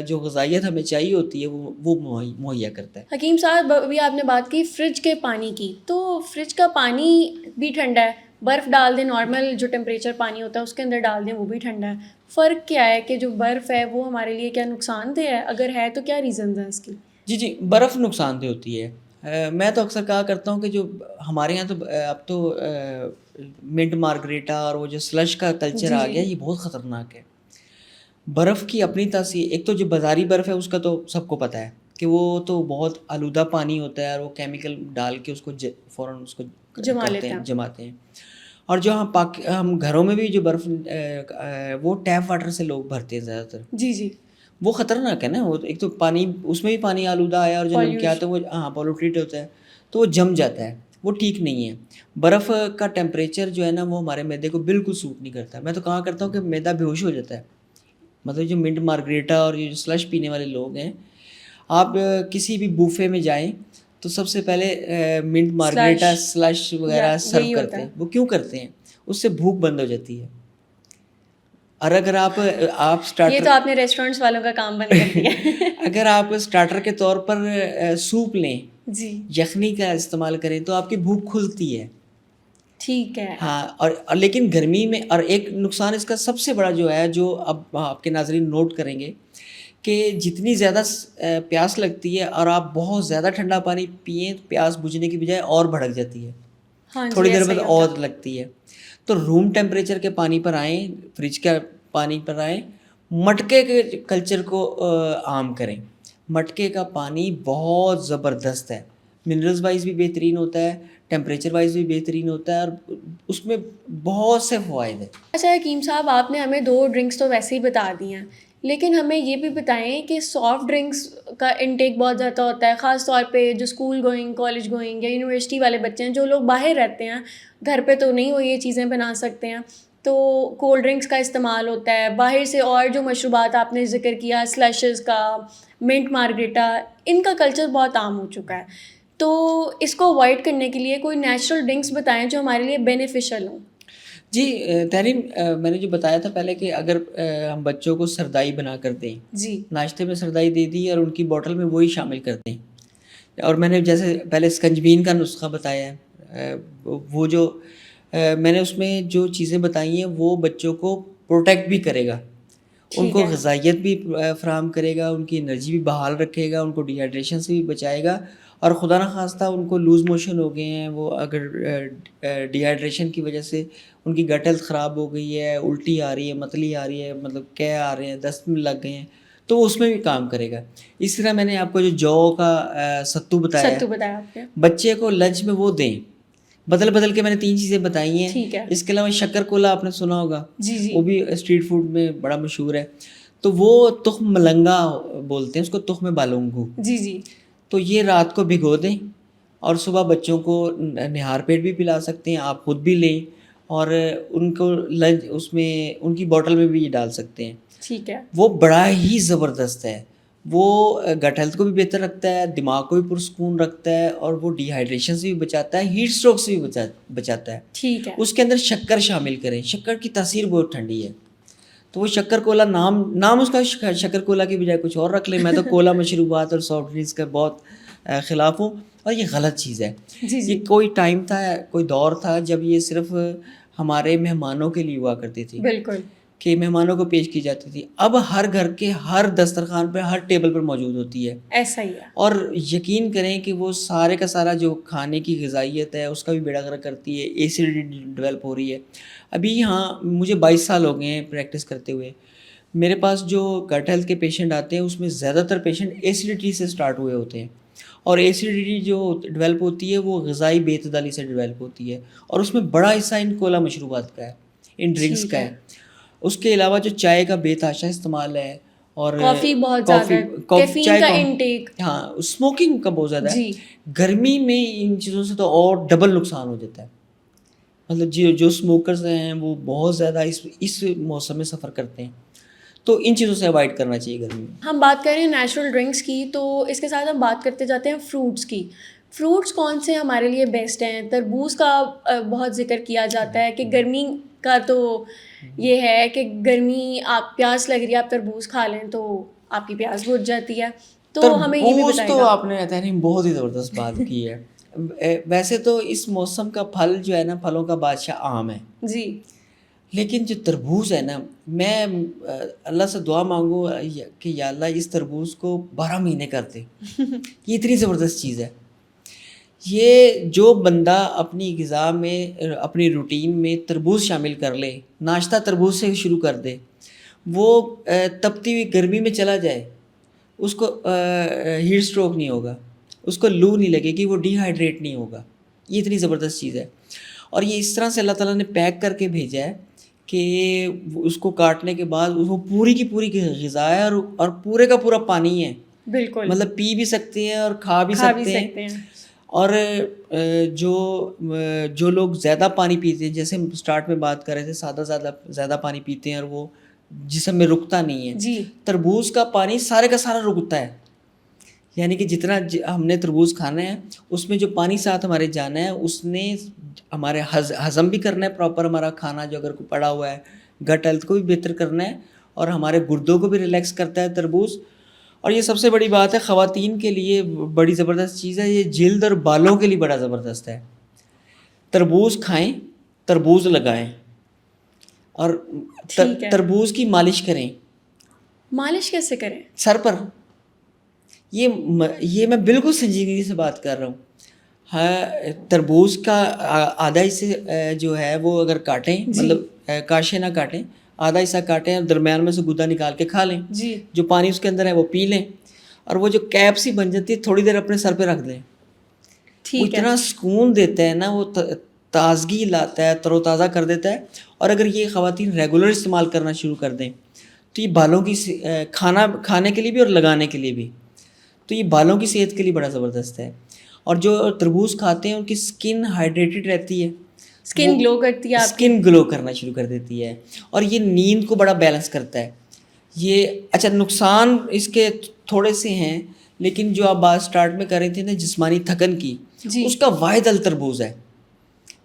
جو غذائیت ہمیں چاہیے ہوتی ہے وہ مہیا کرتا ہے. حکیم صاحب ابھی آپ نے بات کی فریج کے پانی کی, تو فریج کا پانی بھی ٹھنڈا ہے, برف ڈال دیں, نارمل جو ٹیمپریچر پانی ہوتا ہے اس کے اندر ڈال دیں, وہ بھی ٹھنڈا ہے. فرق کیا ہے کہ جو برف ہے وہ ہمارے لیے کیا نقصان دہ ہے, اگر ہے تو کیا ریزنز ہیں اس کی؟ جی, برف نقصان دہ ہوتی ہے. میں تو اکثر کہا کرتا ہوں کہ جو ہمارے یہاں تو اب تو منٹ مارگریٹا اور وہ جو سلش کا کلچر آ گیا, یہ بہت خطرناک ہے. برف کی اپنی تاثیر, ایک تو جو بازاری برف ہے اس کا تو سب کو پتہ ہے کہ وہ تو بہت آلودہ پانی ہوتا ہے, اور وہ کیمیکل ڈال کے اس کو فوراً اس کو جماتے ہیں. اور جو ہم گھروں میں بھی جو برف وہ ٹیپ واٹر سے لوگ بھرتے ہیں زیادہ تر. جی, وہ خطرناک ہے نا. وہ ایک تو پانی, اس میں بھی پانی آلودہ آیا, اور جو نمکیات ہے وہ پولوٹیڈ ہوتا ہے, تو وہ جم جاتا ہے, وہ ٹھیک نہیں ہے. برف کا ٹیمپریچر جو ہے نا وہ ہمارے معدے کو بالکل سوٹ نہیں کرتا. میں تو کہا کرتا ہوں کہ معدہ بے ہوش ہو جاتا ہے. مطلب جو منٹ مارگریٹا اور یہ جو سلش پینے والے لوگ ہیں, آپ کسی بھی بوفے میں جائیں تو سب سے پہلے منٹ مارگریٹا سلش وغیرہ سرو کرتے ہیں. وہ کیوں کرتے ہیں؟ اس سے بھوک بند ہو جاتی ہے. اور اگر آپ اسٹارٹر, یہ تو آپ نے ریسٹورینٹس والوں کا کام بند کر دیا. اگر آپ اسٹارٹر کے طور پر سوپ لیں, جی یخنی کا استعمال کریں, تو آپ کی بھوک کھلتی ہے. ٹھیک ہے. ہاں, اور لیکن گرمی میں, اور ایک نقصان اس کا سب سے بڑا جو ہے, جو اب آپ کے ناظرین نوٹ کریں گے, کہ جتنی زیادہ پیاس لگتی ہے اور آپ بہت زیادہ ٹھنڈا پانی پئیں, پیاس بجھنے کی بجائے اور بھڑک جاتی ہے, تھوڑی دیر بعد اور لگتی ہے. تو روم ٹیمپریچر کے پانی پر آئیں, فریج کے پانی پر آئیں, مٹکے کے کلچر کو عام کریں. مٹکے کا پانی بہت زبردست ہے, منرلز وائز بھی بہترین ہوتا ہے, ٹیمپریچر وائز بھی بہترین ہوتا ہے, اور اس میں بہت سے فوائد ہیں. اچھا حکیم صاحب, آپ نے ہمیں 2 ڈرنکس تو ویسے ہی بتا دی ہیں, لیکن ہمیں یہ بھی بتائیں کہ سافٹ ڈرنکس کا انٹیک بہت زیادہ ہوتا ہے, خاص طور پہ جو اسکول گوئنگ, کالج گوئنگ یا یونیورسٹی والے بچے ہیں, جو لوگ باہر رہتے ہیں, گھر پہ تو نہیں وہ یہ چیزیں بنا سکتے ہیں, تو کولڈ ڈرنکس کا استعمال ہوتا ہے. باہر سے اور جو مشروبات آپ نے ذکر کیا, سلیشز کا, منٹ مارگریٹا, ان کا کلچر بہت عام ہو چکا ہے. تو اس کو اوائڈ کرنے کے لیے کوئی نیچرل ڈرنکس بتائیں جو ہمارے لیے بینیفیشیل ہوں. جی تحریم, میں نے جو بتایا تھا پہلے کہ اگر ہم بچوں کو سردائی بنا کر دیں, جی ناشتے میں سردائی دے دی اور ان کی بوٹل میں وہی شامل کر دیں. اور میں نے جیسے پہلے سکنجبین کا نسخہ بتایا ہے, وہ جو میں نے اس میں جو چیزیں بتائی ہیں وہ بچوں کو پروٹیکٹ بھی کرے گا, ان کو غذائیت بھی فراہم کرے گا, ان کی انرجی بھی بحال رکھے گا, ان کو ڈی ہائیڈریشن سے بھی بچائے گا. اور خدا نخواستہ ان کو لوز موشن ہو گئے ہیں, وہ اگر ڈی ہائیڈریشن کی وجہ سے ان کی گٹ ہیلتھ خراب ہو گئی ہے, الٹی آ رہی ہے, متلی آ رہی ہے, مطلب قے آ رہے ہیں, دست میں لگ گئے ہیں, تو اس میں بھی کام کرے گا. اس طرح میں نے آپ کو جو کا ستو بتایا آپ نے, بچے کو لنچ میں وہ دیں. بدل بدل کے میں نے 3 چیزیں بتائی ہیں. ٹھیک ہے. اس کے علاوہ شکر کولا آپ نے سنا ہوگا, جی وہ بھی اسٹریٹ فوڈ میں بڑا مشہور ہے. تو وہ تخم ملنگا بولتے ہیں اس کو, تخم بالونگو. جی تو یہ رات کو بھگو دیں اور صبح بچوں کو نہار پیٹ بھی پلا سکتے ہیں, آپ خود بھی لیں, اور ان کو لنچ اس میں ان کی بوٹل میں بھی یہ ڈال سکتے ہیں. ٹھیک ہے. وہ بڑا ہی زبردست ہے, وہ گٹ ہیلتھ کو بھی بہتر رکھتا ہے, دماغ کو بھی پرسکون رکھتا ہے, اور وہ ڈی ہائیڈریشن سے بھی بچاتا ہے, ہیٹ اسٹروک سے بھی بچاتا ہے. ٹھیک ہے. اس کے اندر شکر شامل کریں, شکر کی تاثیر بہت ٹھنڈی ہے. تو وہ شکر کولا نام اس کا شکر کولا کی بجائے کچھ اور رکھ لیں. میں تو کولا مشروبات اور سافٹ ڈرنکس کا بہت خلاف ہوں, اور یہ غلط چیز ہے. یہ کوئی ٹائم تھا, کوئی دور تھا جب یہ صرف ہمارے مہمانوں کے لیے ہوا کرتی تھی, بالکل, کہ مہمانوں کو پیش کی جاتی تھی. اب ہر گھر کے ہر دسترخوان پہ, ہر ٹیبل پر موجود ہوتی ہے. ایسا ہی ہے. اور یقین کریں کہ وہ سارے کا سارا جو کھانے کی غذائیت ہے اس کا بھی بیڑا غرق کرتی ہے. ایسیڈیٹی ڈیولپ ہو رہی ہے. ابھی ہاں مجھے 22 سال ہو گئے ہیں پریکٹس کرتے ہوئے. میرے پاس جو گٹ ہیلتھ کے پیشنٹ آتے ہیں اس میں زیادہ تر پیشنٹ ایسیڈیٹی سے سٹارٹ ہوئے ہوتے ہیں, اور ایسیڈیٹی جو ڈیولپ ہوتی ہے وہ غذائی بے اعتدالی سے ڈیولپ ہوتی ہے, اور اس میں بڑا حصہ ان کولا مشروبات کا ہے, ان ڈرنکس کا ہے. اس کے علاوہ جو چائے کا بے تحاشا استعمال ہے, اور کافی بہت زیادہ, کیفین کا انٹیک, ہاں اسموکنگ کا بہت زیادہ ہے. جی گرمی میں ان چیزوں سے تو اور ڈبل نقصان ہو جاتا ہے. مطلب جو اسموکرز ہیں وہ بہت زیادہ اس موسم میں سفر کرتے ہیں, تو ان چیزوں سے اوائڈ کرنا چاہیے گرمی میں. ہم بات کر رہے ہیں نیچرل ڈرنکس کی, تو اس کے ساتھ ہم بات کرتے جاتے ہیں فروٹس کی. فروٹس کون سے ہمارے لیے بیسٹ ہیں؟ تربوز کا بہت ذکر کیا جاتا ہے کہ گرمی کا تو یہ ہے کہ گرمی, آپ پیاس لگ رہی ہے, آپ تربوز کھا لیں تو آپ کی پیاس بجھ جاتی ہے. تو ہمیں یہ بھی بتائیے. تو آپ نے تحریم بہت ہی زبردست بات کی ہے. ویسے تو اس موسم کا پھل جو ہے نا, پھلوں کا بادشاہ آم ہے. جی, لیکن جو تربوز ہے نا, میں اللہ سے دعا مانگوں کہ یا اللہ اس تربوز کو 12 مہینے کر دے. یہ اتنی زبردست چیز ہے. یہ جو بندہ اپنی غذا میں, اپنی روٹین میں تربوز شامل کر لے, ناشتہ تربوز سے شروع کر دے, وہ تپتی ہوئی گرمی میں چلا جائے, اس کو ہیٹ اسٹروک نہیں ہوگا, اس کو لو نہیں لگے گی, وہ ڈی ہائیڈریٹ نہیں ہوگا. یہ اتنی زبردست چیز ہے. اور یہ اس طرح سے اللہ تعالیٰ نے پیک کر کے بھیجا ہے کہ اس کو کاٹنے کے بعد وہ پوری کی پوری غذا ہے, اور پورے کا پورا پانی ہے. بالکل, مطلب پی بھی سکتے ہیں اور کھا بھی سکتے ہیں. اور جو لوگ زیادہ پانی پیتے ہیں, جیسے ہم اسٹارٹ میں بات کر رہے تھے, زیادہ پانی پیتے ہیں اور وہ جسم میں رکتا نہیں ہے, جی, تربوز کا پانی سارے کا سارا رکتا ہے. یعنی کہ جتنا ہم نے تربوز کھانا ہے اس میں جو پانی ساتھ ہمارے جانا ہے اس نے ہمارے ہضم بھی کرنا ہے پراپر، ہمارا کھانا جو اگر کوئی پڑا ہوا ہے، گٹ ہیلتھ کو بھی بہتر کرنا ہے، اور ہمارے گردوں کو بھی ریلیکس کرتا ہے تربوز. اور یہ سب سے بڑی بات ہے خواتین کے لیے بڑی زبردست چیز ہے، یہ جلد اور بالوں کے لیے بڑا زبردست ہے. تربوز کھائیں، تربوز لگائیں، اور ٹھیک ہے. تربوز کی مالش کریں. مالش کیسے کریں؟ سر پر. یہ میں بالکل سنجیدگی سے بات کر رہا ہوں. ہاں، تربوز کا آدھا حصہ جو ہے وہ اگر کاٹیں، مطلب کاشے نہ کاٹیں، آدھا حصہ کاٹیں اور درمیان میں سے گودا نکال کے کھا لیں. جی. جو پانی اس کے اندر ہے وہ پی لیں، اور وہ جو کیپ سی بن جاتی ہے تھوڑی دیر اپنے سر پہ رکھ دیں. وہ اتنا سکون دیتا ہے نا، وہ تازگی لاتا ہے، تر و تازہ کر دیتا ہے. اور اگر یہ خواتین ریگولر استعمال کرنا شروع کر دیں تو یہ بالوں کی کھانے کے لیے بھی اور لگانے کے لیے بھی، تو یہ بالوں کی صحت کے لیے بڑا زبردست ہے. اور جو تربوز کھاتے ہیں ان کی سکن ہائیڈریٹڈ رہتی ہے، سکن گلو کرتی ہے، سکن گلو کرنا شروع کر دیتی ہے. اور یہ نیند کو بڑا بیلنس کرتا ہے. یہ اچھا نقصان اس کے تھوڑے سے ہیں، لیکن جو آپ بات سٹارٹ میں کر رہی تھی نا جسمانی تھکن کی، اس کا واحد حل تربوز ہے.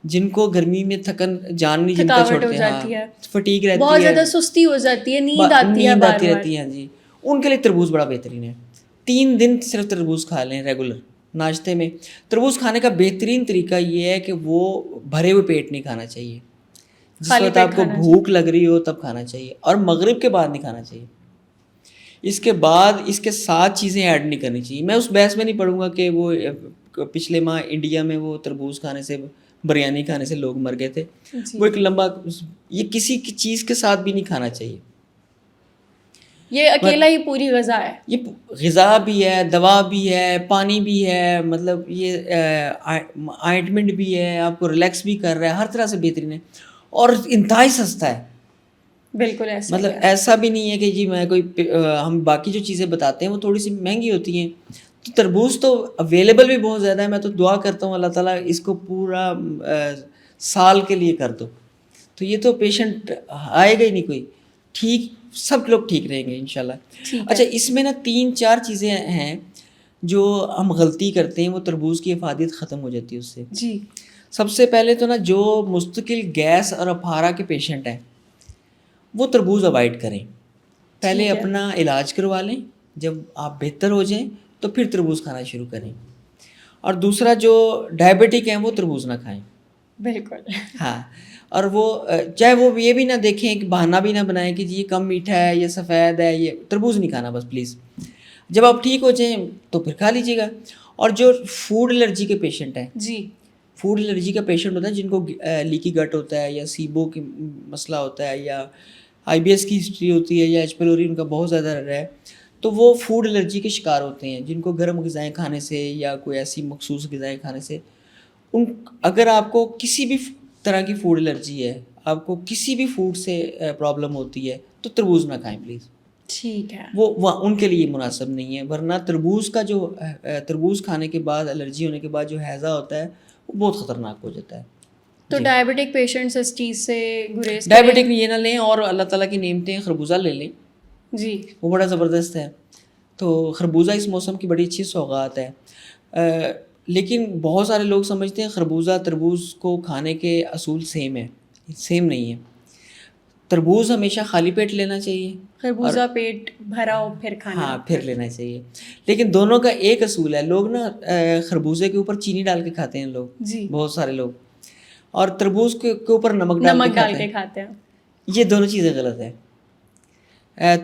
جن کو گرمی میں تھکن جان نہیں، جن کا چھوڑتے ہیں، فٹیگ رہتی ہے، بہت زیادہ سستی ہو جاتی ہے، نیند آتی رہتی ہے جی، ان کے لیے تربوز بڑا بہترین ہے. 3 دن صرف تربوز کھا لیں ریگولر ناشتے میں. تربوز کھانے کا بہترین طریقہ یہ ہے کہ وہ بھرے ہوئے پیٹ نہیں کھانا چاہیے. جس وقت آپ کو بھوک لگ رہی ہو تب کھانا چاہیے، اور مغرب کے بعد نہیں کھانا چاہیے. اس کے بعد اس کے ساتھ چیزیں ایڈ نہیں کرنی چاہیے. میں اس بحث میں نہیں پڑھوں گا کہ وہ پچھلے ماہ انڈیا میں وہ تربوز کھانے سے، بریانی کھانے سے لوگ مر گئے تھے. وہ ایک لمبا، یہ کسی کی چیز کے ساتھ بھی نہیں کھانا چاہیے. یہ اکیلا ہی پوری غذا ہے. یہ غذا بھی ہے، دوا بھی ہے، پانی بھی ہے، مطلب یہ آئنٹمنٹ بھی ہے، آپ کو ریلیکس بھی کر رہا ہے، ہر طرح سے بہترین ہے، اور انتہائی سستا ہے. بالکل ایسا مطلب ایسا بھی نہیں ہے کہ جی میں کوئی ہم باقی جو چیزیں بتاتے ہیں وہ تھوڑی سی مہنگی ہوتی ہیں. تو تربوز تو اویلیبل بھی بہت زیادہ ہے. میں تو دعا کرتا ہوں اللہ تعالیٰ اس کو پورا سال کے لیے کر دو، تو یہ تو پیشنٹ آئے گا ہی نہیں کوئی. ٹھیک، سب لوگ ٹھیک رہیں گے انشاءاللہ. اچھا، اس میں نا 3-4 چیزیں ہیں جو ہم غلطی کرتے ہیں، وہ تربوز کی افادیت ختم ہو جاتی ہے اس سے. جی. سب سے پہلے تو نا جو مستقل گیس اور اپارا کے پیشنٹ ہیں وہ تربوز اوائڈ کریں. پہلے اپنا علاج کروا لیں، جب آپ بہتر ہو جائیں تو پھر تربوز کھانا شروع کریں. اور دوسرا جو ڈائبٹک ہیں وہ تربوز نہ کھائیں. بالکل. ہاں، اور وہ چاہے وہ یہ بھی نہ دیکھیں کہ بہانہ بھی نہ بنائیں کہ جی یہ کم میٹھا ہے، یہ سفید ہے، یہ تربوز نہیں کھانا بس پلیز. جب آپ ٹھیک ہو جائیں تو پھر کھا لیجیے گا. اور جو فوڈ الرجی کے پیشنٹ ہیں، جی، فوڈ الرجی کا پیشنٹ ہوتا ہے جن کو لیکی گٹ ہوتا ہے، یا سیبو کی مسئلہ ہوتا ہے، یا آئی بی ایس کی ہسٹری ہوتی ہے، یا ایچ پیلوری ان کا بہت زیادہ رہا ہے، تو وہ فوڈ الرجی کے شکار ہوتے ہیں. جن کو گرم غذائیں کھانے سے یا کوئی ایسی مخصوص غذائیں کھانے سے، اگر آپ کو کسی بھی طرح کی فوڈ الرجی ہے، آپ کو کسی بھی فوڈ سے پرابلم ہوتی ہے، تو تربوز نہ کھائیں پلیز. ٹھیک ہے. وہ ان کے لیے مناسب نہیں ہے. ورنہ تربوز کا جو تربوز کھانے کے بعد الرجی ہونے کے بعد جو ہیضہ ہوتا ہے وہ بہت خطرناک ہو جاتا ہے. تو ڈائبٹک پیشنٹس اس چیز سے گریز کریں. ڈائبٹک یہ نہ لیں، اور اللہ تعالیٰ کی نعمتیں خربوزہ لے لیں. جی، وہ بڑا زبردست ہے. تو خربوزہ اس موسم کی بڑی اچھی سوغات ہے. لیکن بہت سارے لوگ سمجھتے ہیں خربوزہ تربوز کو کھانے کے اصول سیم ہے. سیم نہیں ہے. تربوز ہمیشہ خالی پیٹ لینا چاہیے، خربوزہ پیٹ بھرا ہو پھر کھانا. ہاں، پھر لینا چاہیے. لیکن دونوں کا ایک اصول ہے. لوگ نا خربوزے کے اوپر چینی ڈال کے کھاتے ہیں لوگ، جی، بہت سارے لوگ، اور تربوز کے اوپر نمک ڈال کے کھاتے ہیں. یہ دونوں چیزیں غلط ہیں.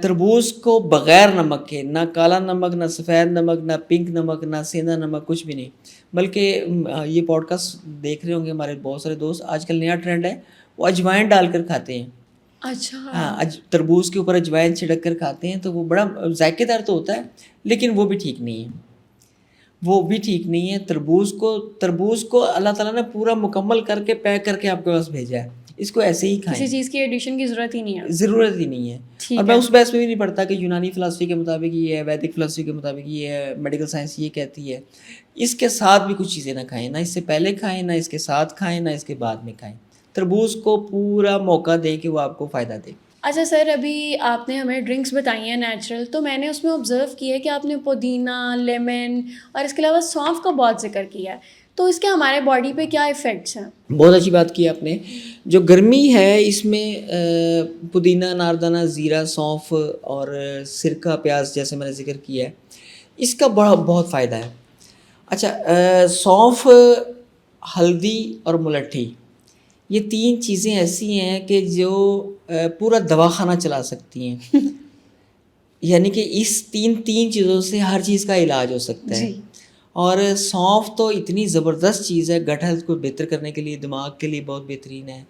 تربوز کو بغیر نمک کے، نہ کالا نمک، نہ سفید نمک، نہ پنک نمک، نہ سیندا نمک، کچھ بھی نہیں. بلکہ یہ پوڈ کاسٹ دیکھ رہے ہوں گے ہمارے بہت سارے دوست، آج کل نیا ٹرینڈ ہے وہ اجوائن ڈال کر کھاتے ہیں. اچھا. ہاں، تربوز کے اوپر اجوائن چھڑک کر کھاتے ہیں، تو وہ بڑا ذائقے دار تو ہوتا ہے، لیکن وہ بھی ٹھیک نہیں ہے. وہ بھی ٹھیک نہیں ہے. تربوز کو اللہ تعالیٰ نے پورا مکمل کر کے پیک کر کے آپ کے پاس بھیجا ہے. اس کو ایسے ہی کھائیں. کسی چیز کی ایڈیشن کی ضرورت ہی نہیں ہے. ضرورت ہی نہیں ہے. اور میں اس بحث میں بھی نہیں پڑھتا کہ یونانی فلسفی کے مطابق یہ ہے، ویدک فلسفی کے مطابق یہ ہے، میڈیکل سائنس یہ کہتی ہے. اس کے ساتھ بھی کچھ چیزیں نہ کھائیں. نہ اس سے پہلے کھائیں، نہ اس کے ساتھ کھائیں، نہ اس کے بعد میں کھائیں. تربوز کو پورا موقع دے کہ وہ آپ کو فائدہ دے. اچھا سر، ابھی آپ نے ہمیں ڈرنکس بتائی ہیں نیچرل، تو میں نے اس میں آبزرو کیا ہے کہ آپ نے پودینہ، لیمن اور اس کے علاوہ سونف کا بہت ذکر کیا ہے، تو اس کے ہمارے باڈی پہ کیا ایفیکٹس ہیں؟ بہت اچھی بات کی آپ نے. جو گرمی ہے اس میں پودینہ، ناردانہ، زیرہ، سونف اور سرکہ، پیاز جیسے میں نے ذکر کیا ہے، اس کا بہت فائدہ ہے. اچھا، سونف، ہلدی اور ملٹھی، یہ تین چیزیں ایسی ہیں کہ جو پورا دواخانہ چلا سکتی ہیں. یعنی کہ اس تین چیزوں سے ہر چیز کا علاج ہو سکتا ہے. جی. اور سونف تو اتنی زبردست چیز ہے گٹ ہیلتھ کو بہتر کرنے کے لیے، دماغ کے لیے بہت بہترین ہے.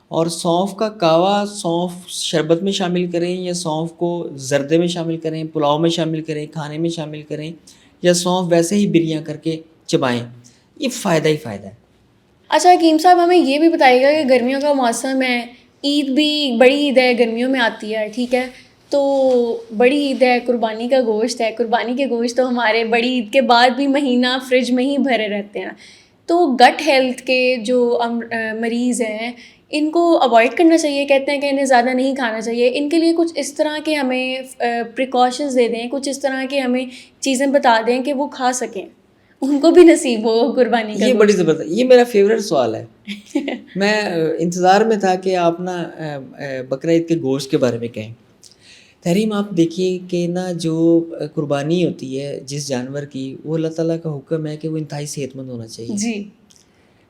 اور سونف کا کہوا، سونف شربت میں شامل کریں یا سونف کو زردے میں شامل کریں، پلاؤ میں شامل کریں، کھانے میں شامل کریں، یا سونف ویسے ہی بریاں کر کے چبائیں، یہ فائدہ ہی فائدہ ہے. اچھا حکیم صاحب، ہمیں یہ بھی بتائیے گا کہ گرمیوں کا موسم ہے، عید بھی، بڑی عید ہے گرمیوں میں آتی ہے، ٹھیک ہے، تو بڑی عید ہے، قربانی کا گوشت ہے، قربانی کے گوشت تو ہمارے بڑی عید کے بعد بھی مہینہ فریج میں ہی بھرے رہتے ہیں، تو گٹ ہیلتھ کے جو مریض ہیں ان کو اوائڈ کرنا چاہیے، کہتے ہیں کہ انہیں زیادہ نہیں کھانا چاہیے، ان کے لیے کچھ اس طرح کے ہمیں پریکاشنز دے دیں، کچھ اس طرح کے ہمیں چیزیں بتا دیں کہ وہ کھا سکیں، ان کو بھی نصیب ہو قربانی کا یہ بڑی گوشت. زبردست، یہ میرا فیوریٹ سوال ہے. میں انتظار میں تھا کہ آپ نا بقرہ عید کے گوشت کے بارے میں کہیں. تحریم، آپ دیکھیے کہ نا جو قربانی ہوتی ہے جس جانور کی، وہ اللہ تعالیٰ کا حکم ہے کہ وہ انتہائی صحت مند ہونا چاہیے. جی.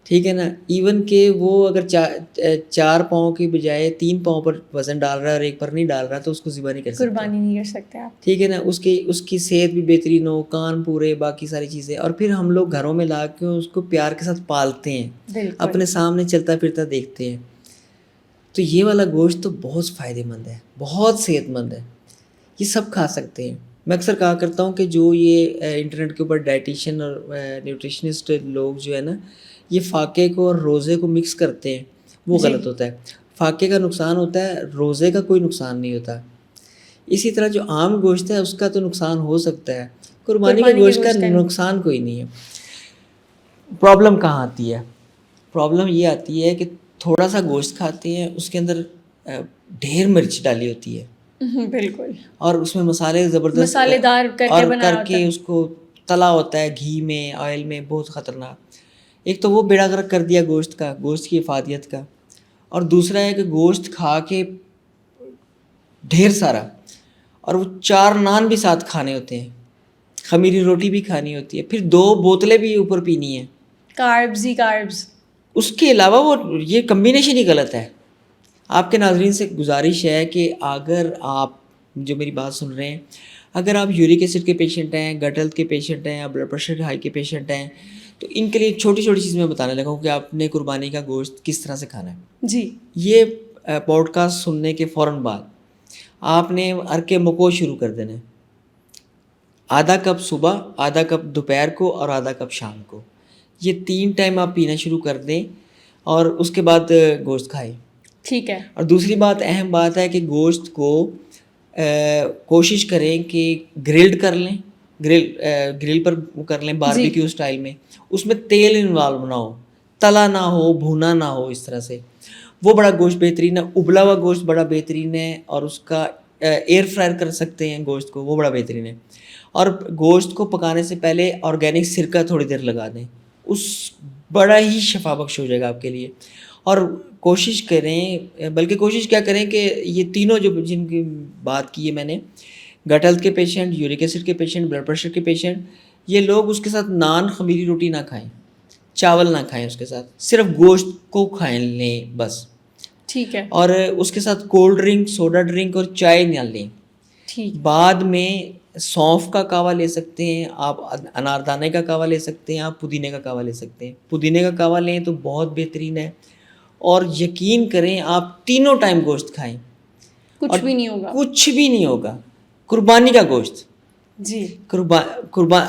ٹھیک ہے نا. ایون کہ وہ اگر 4 پاؤں کی بجائے 3 پاؤں پر وزن ڈال رہا ہے اور 1 پر نہیں ڈال رہا تو اس کو ذبح نہیں کر سکتے. قربانی نہیں کر سکتے آپ. ٹھیک ہے نا. اس کی صحت بھی بہترین ہو، کان پورے، باقی ساری چیزیں، اور پھر ہم لوگ گھروں میں لا کے اس کو پیار کے ساتھ پالتے ہیں، بالکل. اپنے سامنے چلتا پھرتا دیکھتے ہیں. تو یہ والا گوشت تو بہت فائدہ مند ہے، بہت صحت مند ہے، یہ سب کھا سکتے ہیں. میں اکثر کہا کرتا ہوں کہ جو یہ انٹرنیٹ کے اوپر ڈائٹیشین اور نیوٹریشنسٹ لوگ جو ہے نا، یہ فاقے کو اور روزے کو مکس کرتے ہیں، وہ غلط ہوتا ہے. فاقے کا نقصان ہوتا ہے، روزے کا کوئی نقصان نہیں ہوتا. اسی طرح جو عام گوشت ہے اس کا تو نقصان ہو سکتا ہے، قربانی کے گوشت کا نقصان کوئی نہیں ہے. پرابلم کہاں آتی ہے؟ پرابلم یہ آتی ہے کہ تھوڑا سا گوشت کھاتے ہیں، اس کے اندر ڈھیر مرچ ڈالی ہوتی ہے، بالکل، اور اس میں مسالے زبردست مسالے دار کر کے اس کو تلا ہوتا ہے گھی میں، آئل میں، بہت خطرناک. ایک تو وہ بیڑا غرق کر دیا گوشت کا، گوشت کی افادیت کا، اور دوسرا ہے کہ گوشت کھا کے ڈھیر سارا، اور وہ 4 نان بھی ساتھ کھانے ہوتے ہیں، خمیری روٹی بھی کھانی ہوتی ہے، پھر 2 بوتلیں بھی اوپر پینی ہیں، کاربز ہی کاربز. اس کے علاوہ وہ یہ کمبینیشن ہی غلط ہے. آپ کے ناظرین سے گزارش ہے کہ اگر آپ جو میری بات سن رہے ہیں، اگر آپ یورک ایسڈ کے پیشنٹ ہیں، گٹ ہیلتھ کے پیشنٹ ہیں، یا بلڈ پریشر ہائی کے پیشنٹ ہیں، تو ان کے لیے چھوٹی چھوٹی چیز میں بتانے لگا ہوں کہ آپ نے قربانی کا گوشت کس طرح سے کھانا ہے. جی. یہ پوڈ کاسٹ سننے کے فوراً بعد آپ نے عرق مکو شروع کر دینا ہے. آدھا کپ صبح، آدھا کپ دوپہر کو، اور آدھا کپ شام کو. یہ 3 ٹائم آپ پینا شروع کر دیں، اور اس کے بعد گوشت کھائیں. ٹھیک ہے. اور دوسری بات، اہم بات ہے کہ گوشت کو کوشش کریں کہ گرلڈ کر لیں، گرل پر کر لیں، باربیکیو اسٹائل میں. اس میں تیل انوالو نہ ہو، تلا نہ ہو، بھونا نہ ہو، اس طرح سے. وہ بڑا گوشت بہترین ہے. ابلا ہوا گوشت بڑا بہترین ہے، اور اس کا ایئر فرائر کر سکتے ہیں گوشت کو، وہ بڑا بہترین ہے. اور گوشت کو پکانے سے پہلے آرگینک سرکہ تھوڑی دیر لگا دیں، اس بڑا ہی شفا بخش ہو جائے گا آپ کے لیے. اور کوشش کریں، بلکہ کوشش کیا کریں کہ یہ تینوں جو جن کی بات کی ہے میں نے، گٹ ہیلتھ کے پیشنٹ، یورک ایسڈ کے پیشنٹ، بلڈ پریشر کے پیشنٹ، یہ لوگ اس کے ساتھ نان، خمیری روٹی نہ کھائیں، چاول نہ کھائیں، اس کے ساتھ صرف گوشت کو کھائیں لیں بس. ٹھیک ہے. اور اس کے ساتھ کولڈ ڈرنک، سوڈا ڈرنک اور چائے نہ لیں. ٹھیک. بعد میں سونف کا کہوا لے سکتے ہیں آپ، اناردانے کا کہوا لے سکتے ہیں آپ، پودینے کا کہوا لے سکتے ہیں. پودینے کا کہوا لیں تو بہت بہترین ہے. اور یقین کریں آپ تینوں ٹائم گوشت کھائیں، کچھ بھی نہیں ہوگا، کچھ بھی نہیں ہوگا. قربانی کا گوشت، جی،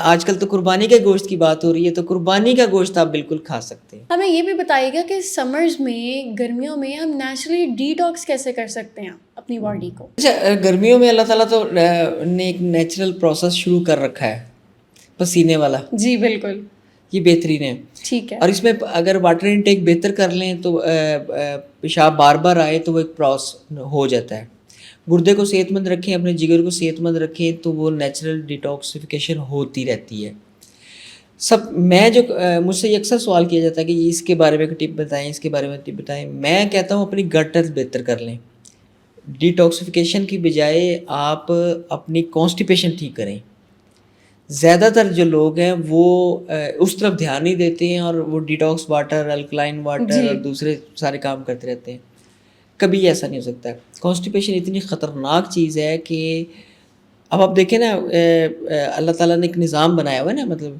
آج کل تو قربانی کے گوشت کی بات ہو رہی ہے، تو قربانی کا گوشت آپ بالکل کھا سکتے ہیں. ہمیں یہ بھی بتائیے گا کہ سمرز میں، گرمیوں میں ہم نیچرلی ڈی ٹاکس کیسے کر سکتے ہیں اپنی باڈی کو؟ اچھا، گرمیوں میں اللہ تعالیٰ تو نے ایک نیچرل پروسیس شروع کر رکھا ہے، پسینے والا. جی بالکل، یہ بہترین ہے. ٹھیک ہے. اور اس میں اگر واٹر انٹیک بہتر کر لیں تو پیشاب بار بار آئے تو وہ ایک پروسیس ہو جاتا ہے. گردے کو صحت مند رکھیں، اپنے جگر کو صحت مند رکھیں، تو وہ نیچرل ڈیٹاکسیفیکیشن ہوتی رہتی ہے. میں جو مجھ سے یہ اکثر سوال کیا جاتا ہے کہ اس کے بارے میں ٹپ بتائیں، اس کے بارے میں ٹپ بتائیں. میں کہتا ہوں اپنی گٹ ہیلتھ بہتر کر لیں. ڈیٹاکسیفیکیشن کی بجائے آپ اپنی کانسٹیپیشن ٹھیک کریں. زیادہ تر جو لوگ ہیں وہ اس طرف دھیان نہیں دیتے ہیں اور وہ ڈیٹاکس واٹر، الکلائن واٹر اور جی دوسرے سارے کام کرتے رہتے ہیں. کبھی ایسا نہیں ہو سکتا. کانسٹیپیشن اتنی خطرناک چیز ہے کہ اب آپ دیکھیں نا، اللہ تعالیٰ نے ایک نظام بنایا ہوا ہے نا، مطلب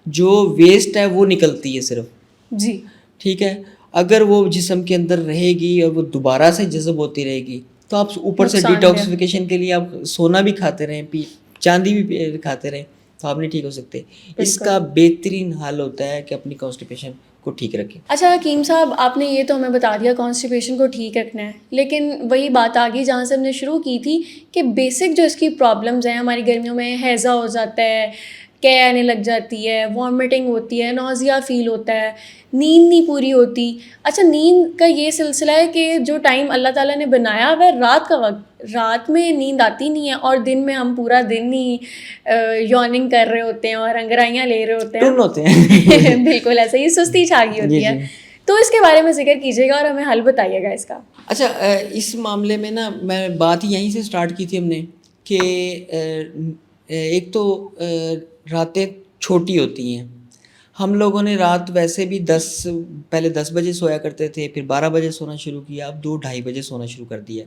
جو ویسٹ ہے وہ نکلتی ہے صرف. جی ٹھیک ہے، اگر وہ جسم کے اندر رہے گی اور وہ دوبارہ سے جذب ہوتی رہے گی تو آپ اوپر سے نقصان دہ. ڈیٹاکسیفیکیشن کے لیے آپ سونا بھی کھاتے رہیں، چاندی بھی کھاتے رہیں، تو آپ نہیں ٹھیک ہو سکتے. اس بالکل. کا بہترین حل ہوتا ہے کہ اپنی کانسٹیپیشن کو ٹھیک رکھیں. اچھا حکیم صاحب، آپ نے یہ تو ہمیں بتا دیا کانسٹیپیشن کو ٹھیک رکھنا ہے، لیکن وہی بات آ گئی جہاں سے ہم نے شروع کی تھی کہ بیسک جو اس کی پرابلمز ہیں، ہماری گرمیوں میں ہیضہ ہو جاتا ہے، قے آنے لگ جاتی ہے، وامٹنگ ہوتی ہے، نوزیا فیل ہوتا ہے، نیند نہیں پوری ہوتی. اچھا، نیند کا یہ سلسلہ ہے کہ جو ٹائم اللہ تعالیٰ نے بنایا ہوا ہے رات کا وقت، رات میں نیند آتی نہیں ہے اور دن میں ہم پورا دن ہی یوننگ کر رہے ہوتے ہیں اور انگرائیاں لے رہے ہوتے ٹن ہوتے ہیں. ہیں. بالکل ایسا ہی سستی چھا گئی جی ہوتی ہے. جی. تو اس کے بارے میں ذکر کیجیے گا اور ہمیں حل بتائیے گا اس کا. اچھا، اس معاملے میں نا میں بات یہیں سے سٹارٹ کی تھی ہم نے کہ ایک تو راتیں چھوٹی ہوتی ہیں. ہم لوگوں نے رات ویسے بھی پہلے 10 بجے سویا کرتے تھے، پھر 12 بجے سونا شروع کیا، اب 2-2:30 بجے سونا شروع کر دیا.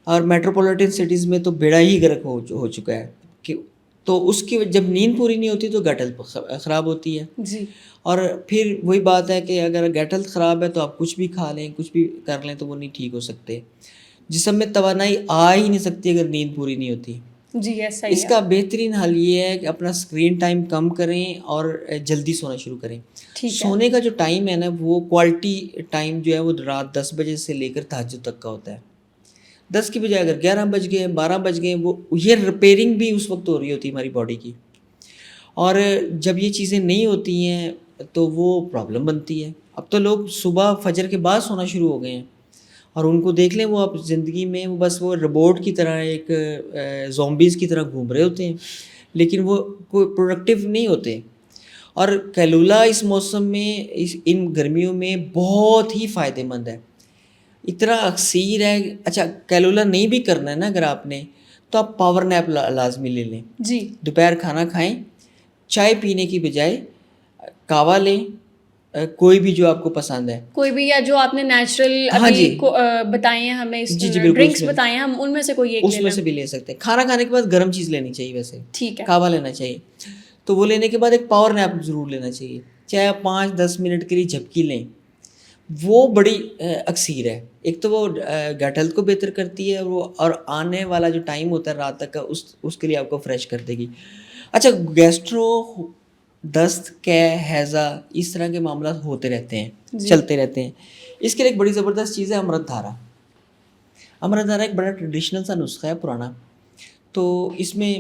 اور میٹروپولیٹن سٹیز میں تو بیڑا ہی غرق ہو چکا ہے کہ تو اس کی جب نیند پوری نہیں ہوتی تو گٹ ہیلتھ خراب ہوتی ہے. جی اور پھر وہی بات ہے کہ اگر گٹ ہیلتھ خراب ہے تو آپ کچھ بھی کھا لیں، کچھ بھی کر لیں تو وہ نہیں ٹھیک ہو سکتے. جسم میں توانائی آ ہی نہیں سکتی اگر نیند پوری نہیں ہوتی. جی ایسا ہی اس ہے. کا بہترین حل یہ ہے کہ اپنا اسکرین ٹائم کم کریں اور جلدی سونا شروع کریں. ٹھیک ہے. سونے کا جو ٹائم ہے نا، وہ کوالٹی ٹائم جو ہے وہ رات 10 بجے سے لے کر تہجد تک کا ہوتا ہے. 10 کی بجائے اگر 11 بج گئے، 12 بج گئے، وہ یہ ریپیئرنگ بھی اس وقت ہو رہی ہوتی ہے ہماری باڈی کی. اور جب یہ چیزیں نہیں ہوتی ہیں تو وہ پرابلم بنتی ہے. اب تو لوگ صبح فجر کے بعد سونا شروع ہو گئے ہیں اور ان کو دیکھ لیں، وہ اب زندگی میں بس وہ روبوٹ کی طرح، ایک زومبیز کی طرح گھوم رہے ہوتے ہیں، لیکن وہ کوئی پروڈکٹیو نہیں ہوتے. اور کیلولا اس موسم میں، ان گرمیوں میں بہت ہی فائدہ مند ہے، اتنا اکثیر ہے. اچھا، کیلولا نہیں بھی کرنا ہے نا اگر آپ نے، تو آپ پاور نیپ لازمی لے لیں. جی دوپہر کھانا کھائیں، چائے پینے کی بجائے کہوہ لیں، کوئی بھی جو آپ کو پسند ہے، کوئی بھی، یا جو آپ نے نیچرل ہاں ابھی جی بتائے ہیں ہمیں، جی جی بالکل، ڈرنکس بتائے ہیں، ہم ان میں سے کوئی ایک اس لے میں لیں. سے بھی لے سکتے ہیں. کھانا کھانے کے بعد گرم چیز لینی چاہیے، ویسے ٹھیک ہے. کہوہ لینا چاہیے. تو وہ لینے کے بعد ایک پاور نیپ ضرور لینا چاہیے، چاہے آپ 5-10 منٹ کے لیے جھپکی لیں. وہ بڑی اکثیر ہے. ایک تو وہ گٹ ہیلتھ کو بہتر کرتی ہے، اور آنے والا جو ٹائم ہوتا ہے رات تک کا، اس کے لیے آپ کو فریش کر دے گی. اچھا، گیسٹرو، دست، قے، ہیضہ، اس طرح کے معاملات ہوتے رہتے ہیں، جی چلتے رہتے ہیں. اس کے لیے ایک بڑی زبردست چیز ہے امرت دھارا. امرت دھارا ایک بڑا ٹریڈیشنل سا نسخہ ہے پرانا. تو اس میں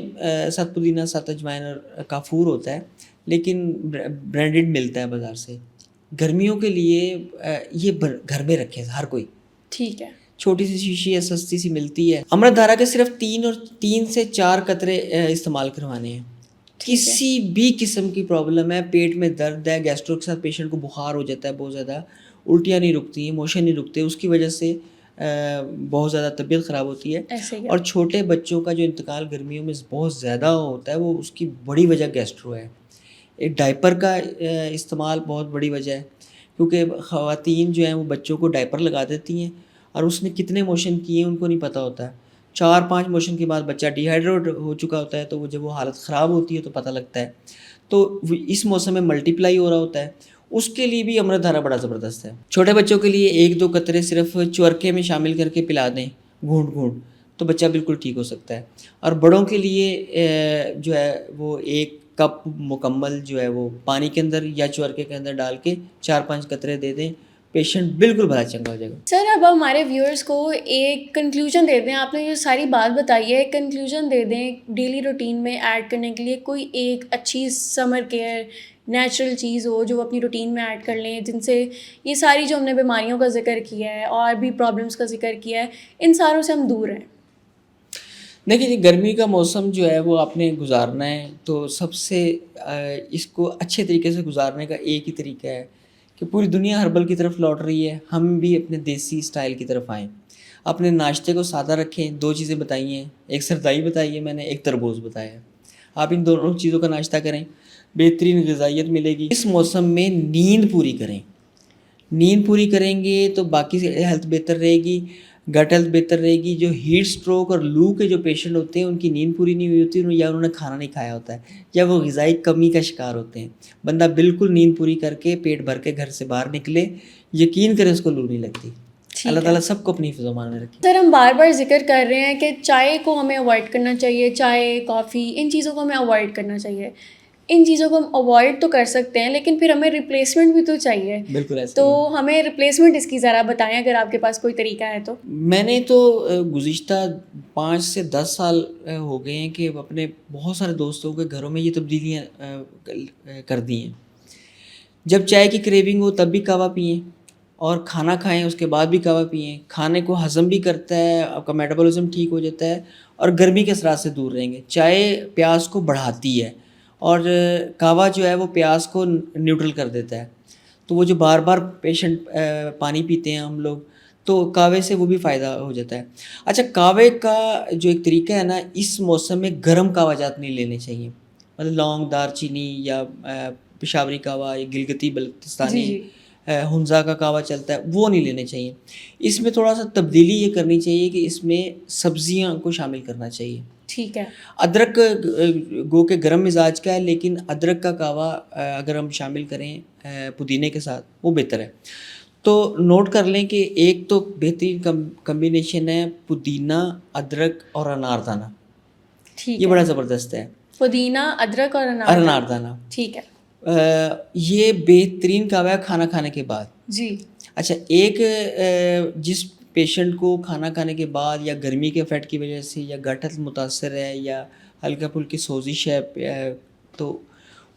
7 پودینہ، 7 اجوائن اور کافور ہوتا ہے، لیکن برانڈڈ ملتا ہے بازار سے. گرمیوں کے لیے یہ گھر میں رکھے ہر کوئی. ٹھیک ہے. چھوٹی سی شیشی ہے، سستی سی ملتی ہے. امرت دھارا کے صرف 3 سے 4 قطرے استعمال کروانے ہیں. ٹھیک ہے. کسی بھی قسم کی پرابلم ہے، پیٹ میں درد ہے، گیسٹرو کے ساتھ پیشنٹ کو بخار ہو جاتا ہے بہت زیادہ، الٹیاں نہیں رکتی، موشن نہیں رکتے، اس کی وجہ سے بہت زیادہ طبیعت خراب ہوتی ہے. ایسے ہی ہے. اور چھوٹے بچوں کا جو انتقال گرمیوں میں بہت زیادہ ہوتا ہے، وہ اس کی بڑی وجہ گیسٹرو ہے. ایک ڈائپر کا استعمال بہت بڑی وجہ ہے، کیونکہ خواتین جو ہیں وہ بچوں کو ڈائپر لگا دیتی ہیں اور اس نے کتنے موشن کیے ہیں ان کو نہیں پتہ ہوتا ہے. 4-5 موشن کے بعد بچہ ڈی ہائیڈریٹ ہو چکا ہوتا ہے، تو وہ جب وہ حالت خراب ہوتی ہے تو پتہ لگتا ہے. تو اس موسم میں ملٹی پلائی ہو رہا ہوتا ہے. اس کے لیے بھی امرت دھارا بڑا زبردست ہے. چھوٹے بچوں کے لیے 1-2 قطرے صرف چورکے میں شامل کر کے پلا دیں، گھونٹ گھونٹ، تو بچہ بالکل ٹھیک ہو سکتا ہے. اور بڑوں کے لیے جو ہے وہ 1 کپ مکمل جو ہے وہ پانی کے اندر یا چورکے کے اندر ڈال کے 4-5 قطرے دے دیں، پیشنٹ بالکل بھلا چنگا ہو جائے گا. سر، اب ہمارے ویورز کو ایک کنکلوژن دے دیں. آپ نے جو ساری بات بتائی ہے، ایک کنکلوژن دے دیں ڈیلی روٹین میں ایڈ کرنے کے لیے. کوئی ایک اچھی سمر کیئر نیچرل چیز ہو جو وہ اپنی روٹین میں ایڈ کر لیں، جن سے یہ ساری جو ہم نے بیماریوں کا ذکر کیا ہے اور بھی پرابلمس کا ذکر کیا ہے، ان ساروں سے ہم دور ہیں. دیکھیے جی، گرمی کا موسم جو ہے وہ آپ نے گزارنا ہے تو سب سے اس کو اچھے طریقے سے گزارنے کا ایک ہی طریقہ ہے کہ پوری دنیا ہربل کی طرف لوٹ رہی ہے، ہم بھی اپنے دیسی اسٹائل کی طرف آئیں، اپنے ناشتے کو سادہ رکھیں. 2 چیزیں بتائی ہیں، ایک سردائی بتائی ہے میں نے، ایک تربوز بتایا ہے. آپ ان دونوں چیزوں کا ناشتہ کریں، بہترین غذائیت ملے گی. اس موسم میں نیند پوری کریں، نیند پوری کریں گے تو باقی ہیلتھ بہتر رہے گی، گٹ ہیلتھ بہتر رہے گی. جو ہیٹ سٹروک اور لو کے جو پیشنٹ ہوتے ہیں ان کی نیند پوری نہیں ہوئی ہوتی، یا انہوں نے کھانا نہیں کھایا ہوتا ہے، یا وہ غذائی کمی کا شکار ہوتے ہیں. بندہ بالکل نیند پوری کر کے پیٹ بھر کے گھر سے باہر نکلے، یقین کرے اس کو لو نہیں لگتی. اللہ ٹھیک ہے تعالیٰ سب کو اپنی حفظ و امان میں رکھے. سر، ہم بار بار ذکر کر رہے ہیں کہ چائے کو ہمیں اوائڈ کرنا چاہیے، چائے، کافی، ان چیزوں کو ہمیں اوائڈ کرنا چاہیے. ان چیزوں کو ہم اوائڈ تو کر سکتے ہیں لیکن پھر ہمیں ریپلیسمنٹ بھی تو چاہیے. بالکل ایسے تو ہی ہمیں ریپلیسمنٹ اس کی ذرا بتائیں اگر آپ کے پاس کوئی طریقہ ہے تو. میں نے تو گزشتہ 5 سے 10 سال ہو گئے ہیں کہ اپنے بہت سارے دوستوں کے گھروں میں یہ تبدیلیاں کر دی ہیں. جب چائے کی کریونگ ہو تب بھی کہوہ پئیں، اور کھانا کھائیں اس کے بعد بھی کہوہ پئیں. کھانے کو ہضم بھی کرتا ہے، آپ کا میٹابولزم ٹھیک ہو جاتا ہے، اور گرمی کے اثرات سے دور رہیں گے. چائے پیاس کو بڑھاتی ہے اور کہوہ جو ہے وہ پیاس کو نیوٹرل کر دیتا ہے. تو وہ جو بار بار پیشنٹ پانی پیتے ہیں ہم لوگ، تو کہوے سے وہ بھی فائدہ ہو جاتا ہے. اچھا، کہوے کا جو ایک طریقہ ہے نا، اس موسم میں گرم کہوہ جات نہیں لینے چاہیے. مطلب لونگ، دار چینی، یا پشاوری کہوہ، یا گلگتی بلتستانی، جی ہنزا کا کہوہ چلتا ہے، وہ نہیں لینے چاہیے. اس میں تھوڑا سا تبدیلی یہ کرنی چاہیے کہ اس میں سبزیاں کو شامل کرنا چاہیے. ٹھیک ہے. ادرک گو کہ گرم مزاج کا ہے، لیکن ادرک کا کہوہ اگر ہم شامل کریں پودینے کے ساتھ وہ بہتر ہے. تو نوٹ کر لیں کہ ایک تو بہترین کمبینیشن ہے پودینہ، ادرک اور اناردانہ. ٹھیک یہ ہے. بڑا زبردست ہے. پودینہ، ادرک اور اناردانہ ٹھیک ہے. یہ بہترین کہوہ ہے کھانا کھانے کے بعد. جی. اچھا، ایک جس پیشنٹ کو کھانا کھانے کے بعد یا گرمی کے افیکٹ کی وجہ سے یا گٹ ہیلتھ متاثر ہے یا ہلکا پھلکی سوزش ہے، تو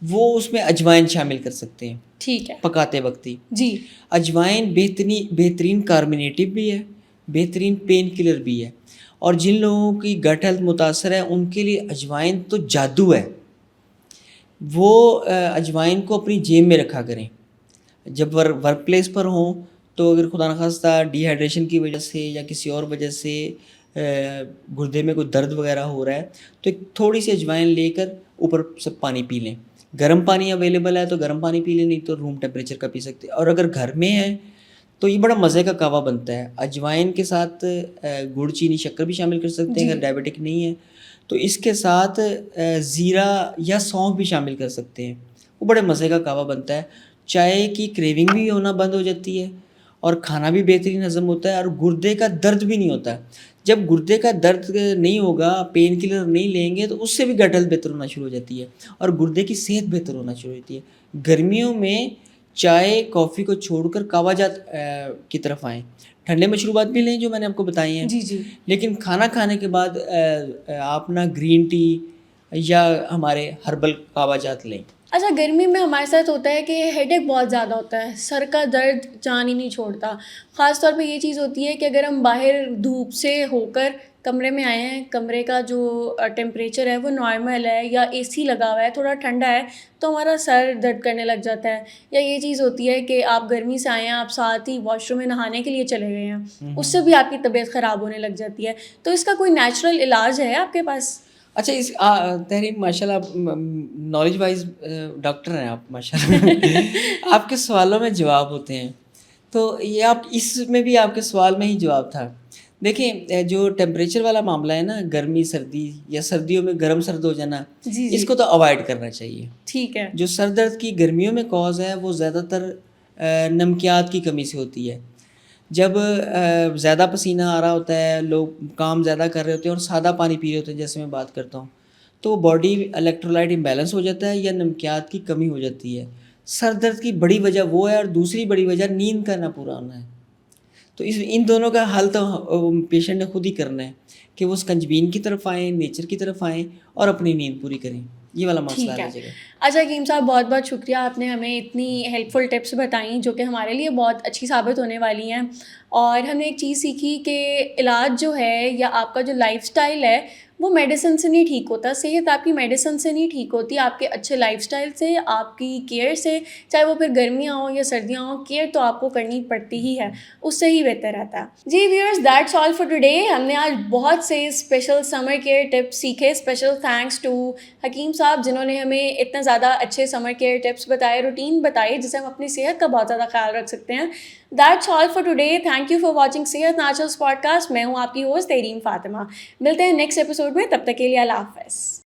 وہ اس میں اجوائن شامل کر سکتے ہیں. ٹھیک ہے. پکاتے وقت ہی. جی. اجوائن بہترین کاربونیٹو بھی ہے، بہترین پین کلر بھی ہے. اور جن لوگوں کی گٹ ہیلتھ متاثر ہے ان کے لیے اجوائن تو جادو ہے. وہ اجوائن کو اپنی جیب میں رکھا کریں. جب ورک پلیس پر ہوں تو اگر خدا نخواستہ ڈی ہائیڈریشن کی وجہ سے یا کسی اور وجہ سے گردے میں کوئی درد وغیرہ ہو رہا ہے تو ایک تھوڑی سی اجوائن لے کر اوپر سے پانی پی لیں. گرم پانی اویلیبل ہے تو گرم پانی پی لیں، نہیں تو روم ٹیمپریچر کا پی سکتے ہیں. اور اگر گھر میں ہے تو یہ بڑا مزے کا کہوہ بنتا ہے. اجوائن کے ساتھ گڑ، چینی، شکر بھی شامل کر سکتے ہیں اگر ڈائبٹک نہیں ہے تو. اس کے ساتھ زیرہ یا سونف بھی شامل کر سکتے ہیں. وہ بڑے مزے کا کہوہ بنتا ہے. چائے کی کریونگ بھی ہونا بند ہو جاتی ہے اور کھانا بھی بہترین ہضم ہوتا ہے، اور گردے کا درد بھی نہیں ہوتا. جب گردے کا درد نہیں ہوگا، پین کلر نہیں لیں گے تو اس سے بھی گٹ ہیلتھ بہتر ہونا شروع ہو جاتی ہے اور گردے کی صحت بہتر ہونا شروع ہوتی ہے. گرمیوں میں چائے، کافی کو چھوڑ کر کہوہ جات کی طرف آئیں. ٹھنڈے مشروبات بھی لیں جو میں نے آپ کو بتائی ہیں. جی جی. لیکن کھانا کھانے کے بعد آپ نا گرین ٹی یا ہمارے ہربل کہوہ جات لیں. اچھا، گرمی میں ہمارے ساتھ ہوتا ہے کہ ہیڈ ایک بہت زیادہ ہوتا ہے، سر کا درد جان ہی نہیں چھوڑتا. خاص طور پہ یہ چیز ہوتی ہے کہ اگر ہم باہر دھوپ سے ہو کر کمرے میں آئے ہیں، کمرے کا جو ٹیمپریچر ہے وہ نارمل ہے یا اے سی لگا ہوا ہے، تھوڑا ٹھنڈا ہے، تو ہمارا سر درد کرنے لگ جاتا ہے. یا یہ چیز ہوتی ہے کہ آپ گرمی سے آئے ہیں، آپ ساتھ ہی واش روم میں نہانے کے لیے چلے گئے ہیں، اس سے بھی آپ کی طبیعت خراب ہونے لگ جاتی ہے. تو اس کا کوئی نیچرل علاج ہے آپ کے پاس؟ اچھا، اس تحریم ماشاء اللہ آپ نالج وائز ڈاکٹر ہیں آپ ماشاء اللہ. آپ کے سوالوں میں جواب ہوتے ہیں تو یہ آپ اس میں بھی آپ کے سوال میں ہی جواب تھا. دیکھیں، جو ٹیمپریچر والا معاملہ ہے نا، گرمی سردی یا سردیوں میں گرم سرد ہو جانا، جی اس کو تو اوائڈ کرنا چاہیے. ٹھیک ہے. جو سر درد کی گرمیوں میں کاز ہے وہ زیادہ تر نمکیات کی کمی سے ہوتی ہے. جب زیادہ پسینہ آ رہا ہوتا ہے، لوگ کام زیادہ کر رہے ہوتے ہیں اور سادہ پانی پی رہے ہوتے ہیں جیسے میں بات کرتا ہوں، تو باڈی الیکٹرولائٹ امبیلنس ہو جاتا ہے یا نمکیات کی کمی ہو جاتی ہے. سر درد کی بڑی وجہ وہ ہے، اور دوسری بڑی وجہ نیند کا نہ پورا ہونا ہے. تو ان دونوں کا حل تو پیشنٹ نے خود ہی کرنا ہے کہ وہ سکنجبین کی طرف آئیں، نیچر کی طرف آئیں اور اپنی نیند پوری کریں. یہ والا مسئلہ ٹھیک ہے ہے. جگہ. اچھا حکیم صاحب، بہت بہت شکریہ، آپ نے ہمیں اتنی ہیلپ فل ٹپس بتائیں جو کہ ہمارے لیے بہت اچھی ثابت ہونے والی ہیں. اور ہم نے ایک چیز سیکھی کہ علاج جو ہے یا آپ کا جو لائف اسٹائل ہے وہ میڈیسن سے نہیں ٹھیک ہوتا. صحت آپ کی میڈیسن سے نہیں ٹھیک ہوتی, آپ کے اچھے لائف اسٹائل سے, آپ کی کیئر سے, چاہے وہ پھر گرمیاں ہوں یا سردیاں ہوں, کیئر تو آپ کو کرنی پڑتی ہی ہے, اس سے ہی بہتر رہتا ہے. جی viewers, that's all for today. ہم نے آج بہت سے اسپیشل سمر کیئر ٹپس سیکھے. اسپیشل تھینکس ٹو حکیم صاحب جنہوں نے ہمیں اتنا زیادہ اچھے سمر کیئر ٹپس بتائے, روٹین بتائی جس سے ہم اپنی صحت کا بہت زیادہ خیال رکھ سکتے ہیں. That's all for today. Thank you for watching صحت نیچرلز پوڈ کاسٹ. میں ہوں آپ کی ہوسٹ تحریم فاطمہ. ملتے ہیں نیکسٹ ایپیسوڈ میں, تب تک کے لیے اللہ حافظ.